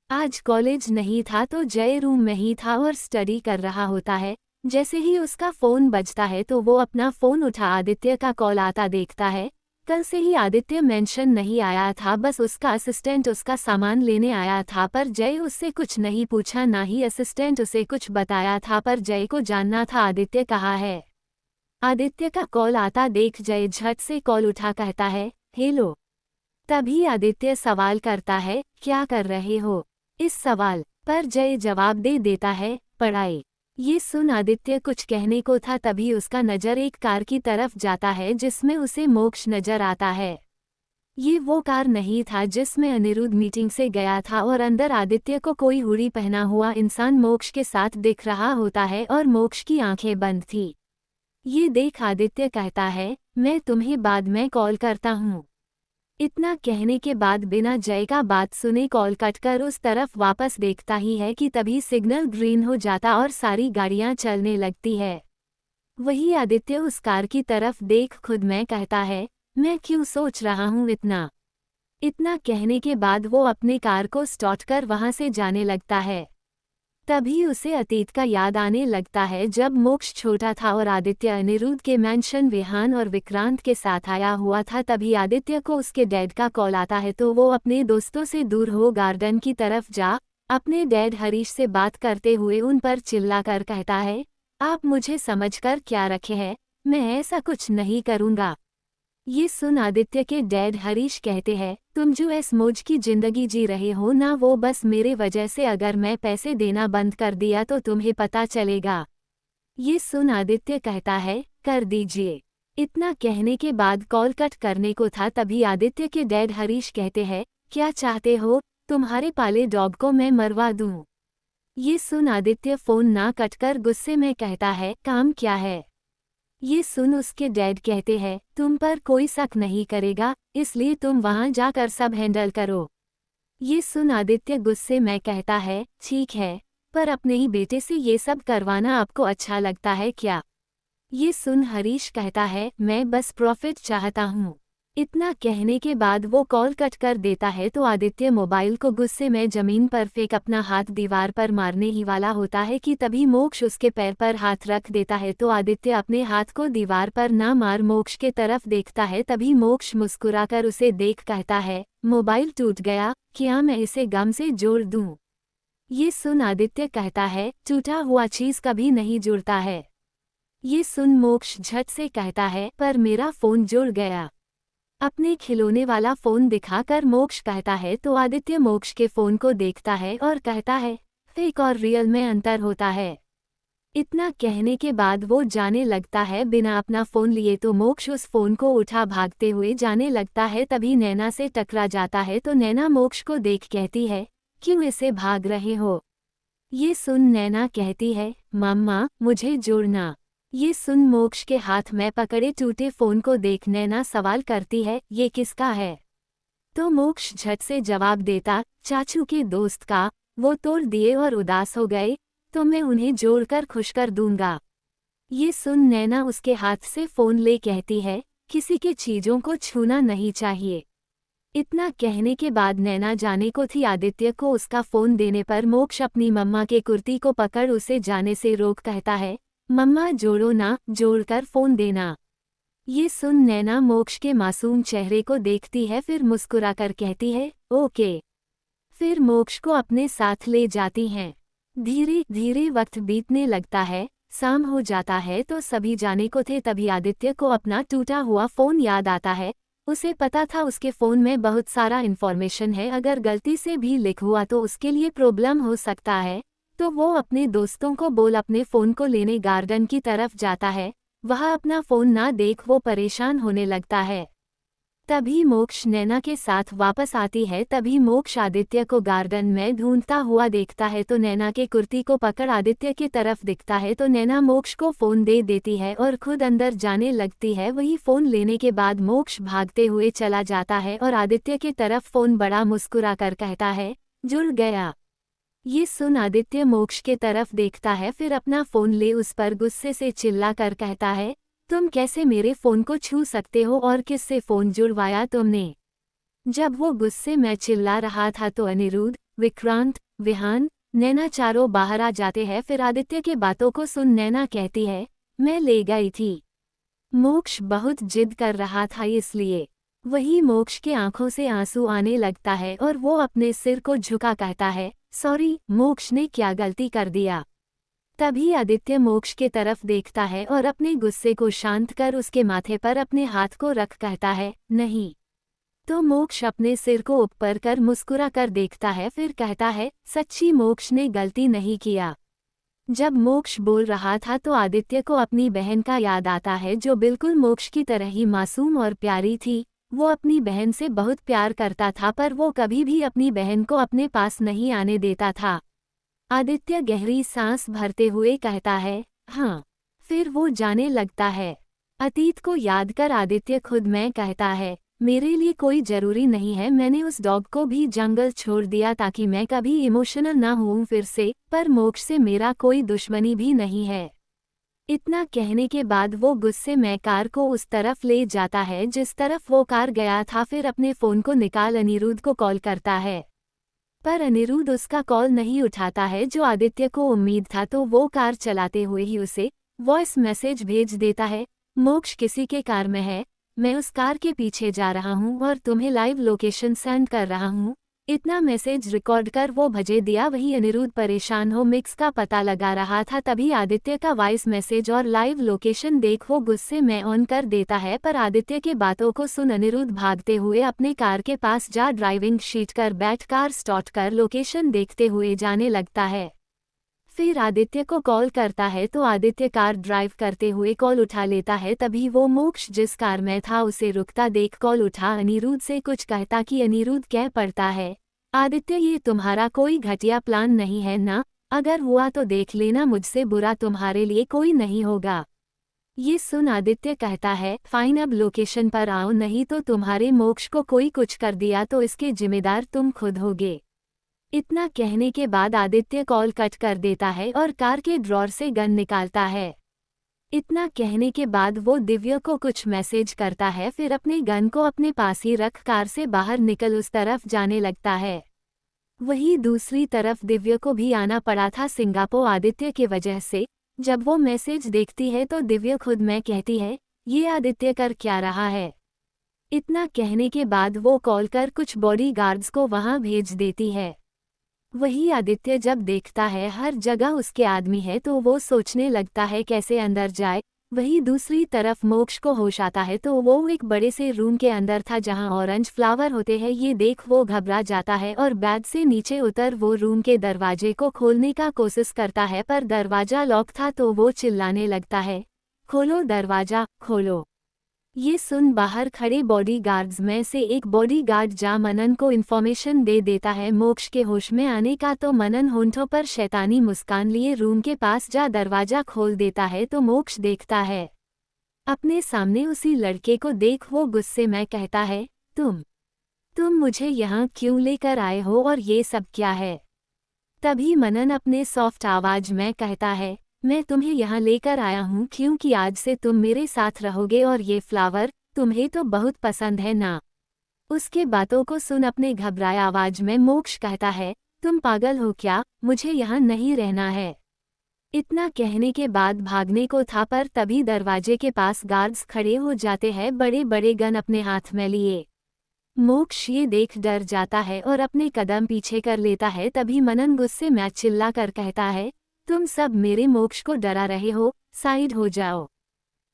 Speaker 1: आज कॉलेज नहीं था तो जय रूम में ही था और स्टडी कर रहा होता है। जैसे ही उसका फ़ोन बजता है तो वो अपना फ़ोन उठा आदित्य का कॉल आता देखता है। कल से ही आदित्य मेंशन नहीं आया था, बस उसका असिस्टेंट उसका सामान लेने आया था। पर जय उससे कुछ नहीं पूछा, ना ही असिस्टेंट उसे कुछ बताया था। पर जय को जानना था आदित्य कहाँ है। आदित्य का कॉल आता देख जय झट से कॉल उठा कहता है, हेलो। तभी आदित्य सवाल करता है, क्या कर रहे हो? इस सवाल पर जय जवाब दे देता है, पढ़ाई। ये सुन आदित्य कुछ कहने को था, तभी उसका नज़र एक कार की तरफ जाता है जिसमें उसे मोक्ष नजर आता है। ये वो कार नहीं था जिसमें अनिरुद्ध मीटिंग से गया था और अंदर आदित्य को कोई हुडी पहना हुआ इंसान मोक्ष के साथ दिख रहा होता है और मोक्ष की आंखें बंद थी। ये देख आदित्य कहता है, मैं तुम्हें बाद में कॉल करता हूँ। इतना कहने के बाद बिना जय का बात सुने कॉल कटकर उस तरफ वापस देखता ही है कि तभी सिग्नल ग्रीन हो जाता और सारी गाड़ियां चलने लगती है। वही आदित्य उस कार की तरफ देख खुद में कहता है, मैं क्यों सोच रहा हूँ इतना कहने के बाद वो अपने कार को स्टार्ट कर वहां से जाने लगता है। तभी उसे अतीत का याद आने लगता है जब मोक्ष छोटा था और आदित्य अनिरुद्ध के मैंशन विहान और विक्रांत के साथ आया हुआ था। तभी आदित्य को उसके डैड का कॉल आता है तो वो अपने दोस्तों से दूर हो गार्डन की तरफ जा अपने डैड हरीश से बात करते हुए उन पर चिल्लाकर कहता है, आप मुझे समझकर क्या रखे हैं, मैं ऐसा कुछ नहीं करूँगा। ये सुन आदित्य के डैड हरीश कहते हैं, तुम जो इस मौज की जिंदगी जी रहे हो ना वो बस मेरे वजह से, अगर मैं पैसे देना बंद कर दिया तो तुम्हें पता चलेगा। ये सुन आदित्य कहता है, कर दीजिए। इतना कहने के बाद कॉल कट करने को था तभी आदित्य के डैड हरीश कहते हैं, क्या चाहते हो, तुम्हारे पाले डॉग को मैं मरवा दूं। ये सुन आदित्य फोन ना कटकर गुस्से में कहता है, काम क्या है। ये सुन उसके डैड कहते हैं, तुम पर कोई शक नहीं करेगा, इसलिए तुम वहां जाकर सब हैंडल करो। ये सुन आदित्य गुस्से में कहता है, ठीक है, पर अपने ही बेटे से ये सब करवाना आपको अच्छा लगता है क्या। ये सुन हरीश कहता है, मैं बस प्रॉफिट चाहता हूँ। इतना कहने के बाद वो कॉल कट कर देता है तो आदित्य मोबाइल को गुस्से में जमीन पर फेंक अपना हाथ दीवार पर मारने ही वाला होता है कि तभी मोक्ष उसके पैर पर हाथ रख देता है तो आदित्य अपने हाथ को दीवार पर ना मार मोक्ष के तरफ देखता है। तभी मोक्ष मुस्कुराकर उसे देख कहता है, मोबाइल टूट गया, क्या मैं इसे गम से जोड़ दूं। ये सुन आदित्य कहता है, टूटा हुआ चीज कभी नहीं जुड़ता है। ये सुन मोक्ष झट से कहता है, पर मेरा फोन जुड़ गया। अपने खिलौने वाला फोन दिखाकर मोक्ष कहता है तो आदित्य मोक्ष के फोन को देखता है और कहता है, फेक और रियल में अंतर होता है। इतना कहने के बाद वो जाने लगता है बिना अपना फोन लिए तो मोक्ष उस फोन को उठा भागते हुए जाने लगता है। तभी नैना से टकरा जाता है तो नैना मोक्ष को देख कहती है, क्यों इसे भाग रहे हो। ये सुन नैना कहती है, मम्मा मुझे जोड़ना। ये सुन मोक्ष के हाथ में पकड़े टूटे फोन को देख नैना सवाल करती है, ये किसका है। तो मोक्ष झट से जवाब देता, चाचू के दोस्त का, वो तोड़ दिए और उदास हो गए तो मैं उन्हें जोड़कर खुश कर दूंगा। ये सुन नैना उसके हाथ से फोन ले कहती है, किसी के चीजों को छूना नहीं चाहिए। इतना कहने के बाद नैना जाने को थी आदित्य को उसका फोन देने पर मोक्ष अपनी मम्मा के कुर्ती को पकड़ उसे जाने से रोक कहता है, मम्मा जोड़ो ना, जोड़कर फोन देना। ये सुन नैना मोक्ष के मासूम चेहरे को देखती है फिर मुस्कुराकर कहती है, ओके। फिर मोक्ष को अपने साथ ले जाती हैं। धीरे धीरे वक्त बीतने लगता है, शाम हो जाता है तो सभी जाने को थे तभी आदित्य को अपना टूटा हुआ फोन याद आता है। उसे पता था उसके फोन में बहुत सारा इन्फॉर्मेशन है, अगर गलती से भी लीक हुआ तो उसके लिए प्रॉब्लम हो सकता है। तो वो अपने दोस्तों को बोल अपने फ़ोन को लेने गार्डन की तरफ जाता है। वहाँ अपना फ़ोन ना देख वो परेशान होने लगता है। तभी मोक्ष नैना के साथ वापस आती है। तभी मोक्ष आदित्य को गार्डन में ढूंढता हुआ देखता है तो नैना के कुर्ती को पकड़ आदित्य की तरफ दिखता है तो नैना मोक्ष को फ़ोन दे देती है और खुद अंदर जाने लगती है। वही फ़ोन लेने के बाद मोक्ष भागते हुए चला जाता है और आदित्य की तरफ फ़ोन बड़ा मुस्कुरा कर कहता है, जुड़ गया। ये सुन आदित्य मोक्ष के तरफ देखता है फिर अपना फोन ले उस पर गुस्से से चिल्ला कर कहता है, तुम कैसे मेरे फोन को छू सकते हो और किससे फोन जुड़वाया तुमने। जब वो गुस्से में चिल्ला रहा था तो अनिरुद्ध, विक्रांत, विहान, नैना चारों बाहर आ जाते हैं। फिर आदित्य के बातों को सुन नैना कहती है, मैं ले गई थी। मोक्ष बहुत जिद कर रहा था इसलिए। वही मोक्ष के आंखों से आंसू आने लगता है और वो अपने सिर को झुका कहता है, सॉरी, मोक्ष ने क्या गलती कर दिया। तभी आदित्य मोक्ष के तरफ देखता है और अपने गुस्से को शांत कर उसके माथे पर अपने हाथ को रख कहता है, नहीं। तो मोक्ष अपने सिर को ऊपर कर मुस्कुरा कर देखता है फिर कहता है, सच्ची मोक्ष ने गलती नहीं किया। जब मोक्ष बोल रहा था तो आदित्य को अपनी बहन का याद आता है जो बिल्कुल मोक्ष की तरह ही मासूम और प्यारी थी। वो अपनी बहन से बहुत प्यार करता था पर वो कभी भी अपनी बहन को अपने पास नहीं आने देता था। आदित्य गहरी सांस भरते हुए कहता है, हाँ। फिर वो जाने लगता है। अतीत को याद कर आदित्य खुद में कहता है, मेरे लिए कोई जरूरी नहीं है, मैंने उस डॉग को भी जंगल छोड़ दिया ताकि मैं कभी इमोशनल ना हूँ फिर से, पर मोक्ष से मेरा कोई दुश्मनी भी नहीं है। इतना कहने के बाद वो गुस्से में कार को उस तरफ ले जाता है जिस तरफ वो कार गया था, फिर अपने फ़ोन को निकाल अनिरुद्ध को कॉल करता है। पर अनिरुद्ध उसका कॉल नहीं उठाता है जो आदित्य को उम्मीद था, तो वो कार चलाते हुए ही उसे वॉइस मैसेज भेज देता है, मोक्ष किसी के कार में है, मैं उस कार के पीछे जा रहा हूँ और तुम्हें लाइव लोकेशन सेंड कर रहा हूँ। इतना मैसेज रिकॉर्ड कर वो भेज दिया। वही अनिरुद्ध परेशान हो मिक्स का पता लगा रहा था, तभी आदित्य का वॉइस मैसेज और लाइव लोकेशन देख वो गुस्से में ऑन कर देता है। पर आदित्य के बातों को सुन अनिरुद्ध भागते हुए अपने कार के पास जा ड्राइविंग सीट कर बैठ कार स्टार्ट कर लोकेशन देखते हुए जाने लगता है। फिर आदित्य को कॉल करता है तो आदित्य कार ड्राइव करते हुए कॉल उठा लेता है। तभी वो मोक्ष जिस कार में था उसे रुकता देख कॉल उठा अनिरुद्ध से कुछ कहता कि अनिरुद्ध कह पड़ता है, आदित्य ये तुम्हारा कोई घटिया प्लान नहीं है ना, अगर हुआ तो देख लेना, मुझसे बुरा तुम्हारे लिए कोई नहीं होगा। ये सुन आदित्य कहता है, फाइन अब लोकेशन पर आओ, नहीं तो तुम्हारे मोक्ष को कोई कुछ कर दिया तो इसके जिम्मेदार तुम खुद होगे। इतना कहने के बाद आदित्य कॉल कट कर देता है और कार के ड्रॉर से गन निकालता है। इतना कहने के बाद वो दिव्या को कुछ मैसेज करता है, फिर अपने गन को अपने पास ही रख कार से बाहर निकल उस तरफ जाने लगता है। वहीं दूसरी तरफ दिव्या को भी आना पड़ा था सिंगापुर आदित्य की वजह से। जब वो मैसेज देखती है तो दिव्या खुद में कहती है, ये आदित्य कर क्या रहा है। इतना कहने के बाद वो कॉल कर कुछ बॉडीगार्ड्स को वहां भेज देती है। वही आदित्य जब देखता है हर जगह उसके आदमी है तो वो सोचने लगता है कैसे अंदर जाए। वही दूसरी तरफ मोक्ष को होश आता है तो वो एक बड़े से रूम के अंदर था जहां ऑरेंज फ्लावर होते हैं। ये देख वो घबरा जाता है और बेड से नीचे उतर वो रूम के दरवाजे को खोलने का कोशिश करता है, पर दरवाजा लॉक था तो वो चिल्लाने लगता है, खोलो दरवाजा खोलो। ये सुन बाहर खड़े बॉडीगार्ड्स में से एक बॉडीगार्ड जा मनन को इन्फॉर्मेशन दे देता है मोक्ष के होश में आने का, तो मनन होंठों पर शैतानी मुस्कान लिए रूम के पास जा दरवाजा खोल देता है। तो मोक्ष देखता है अपने सामने उसी लड़के को। देख वो गुस्से में कहता है, तुम मुझे यहाँ क्यों लेकर आए हो और ये सब क्या है। तभी मनन अपने सॉफ्ट आवाज में कहता है, मैं तुम्हें यहाँ लेकर आया हूँ क्योंकि आज से तुम मेरे साथ रहोगे और ये फ्लावर तुम्हें तो बहुत पसंद है ना। उसके बातों को सुन अपने घबराए आवाज में मोक्ष कहता है, तुम पागल हो क्या, मुझे यहाँ नहीं रहना है। इतना कहने के बाद भागने को था, पर तभी दरवाजे के पास गार्ड्स खड़े हो जाते हैं बड़े बड़े गन अपने हाथ में लिए। मोक्ष ये देख डर जाता है और अपने कदम पीछे कर लेता है। तभी मनन गुस्से में चिल्ला कर कहता है, तुम सब मेरे मोक्ष को डरा रहे हो, साइड हो जाओ।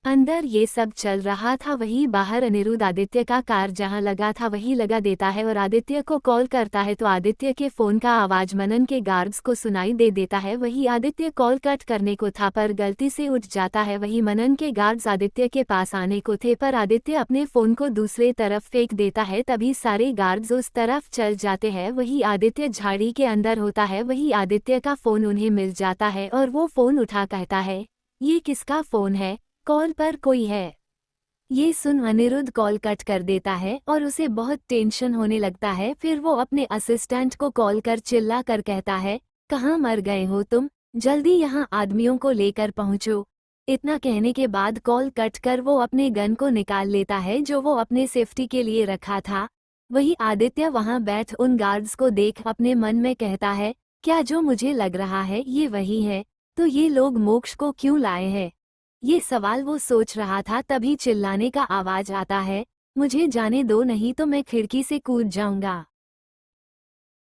Speaker 1: अंदर ये सब चल रहा था, वही बाहर अनिरुद्ध आदित्य का कार जहां लगा था वही लगा देता है और आदित्य को कॉल करता है तो आदित्य के फ़ोन का आवाज मनन के गार्ड्स को सुनाई दे देता है। वही आदित्य कॉल कट करने को था पर गलती से उठ जाता है। वही मनन के गार्ड्स आदित्य के पास आने को थे पर आदित्य अपने फ़ोन को दूसरे तरफ फेंक देता है। तभी सारे गार्ड्स उस तरफ चल जाते हैं। वही आदित्य झाड़ी के अंदर होता है। वही आदित्य का फ़ोन उन्हें मिल जाता है और वो फ़ोन उठा कहता है, ये किसका फ़ोन है, कॉल पर कोई है। ये सुन अनिरुद्ध कॉल कट कर देता है और उसे बहुत टेंशन होने लगता है। फिर वो अपने असिस्टेंट को कॉल कर चिल्ला कर कहता है, कहाँ मर गए हो तुम, जल्दी यहाँ आदमियों को लेकर पहुँचो। इतना कहने के बाद कॉल कट कर वो अपने गन को निकाल लेता है जो वो अपने सेफ्टी के लिए रखा था। वही आदित्य वहाँ बैठ उन गार्ड्स को देख अपने मन में कहता है, क्या जो मुझे लग रहा है ये वही है, तो ये लोग मोक्ष को क्यों लाए हैं। ये सवाल वो सोच रहा था, तभी चिल्लाने का आवाज आता है, मुझे जाने दो नहीं तो मैं खिड़की से कूद जाऊंगा।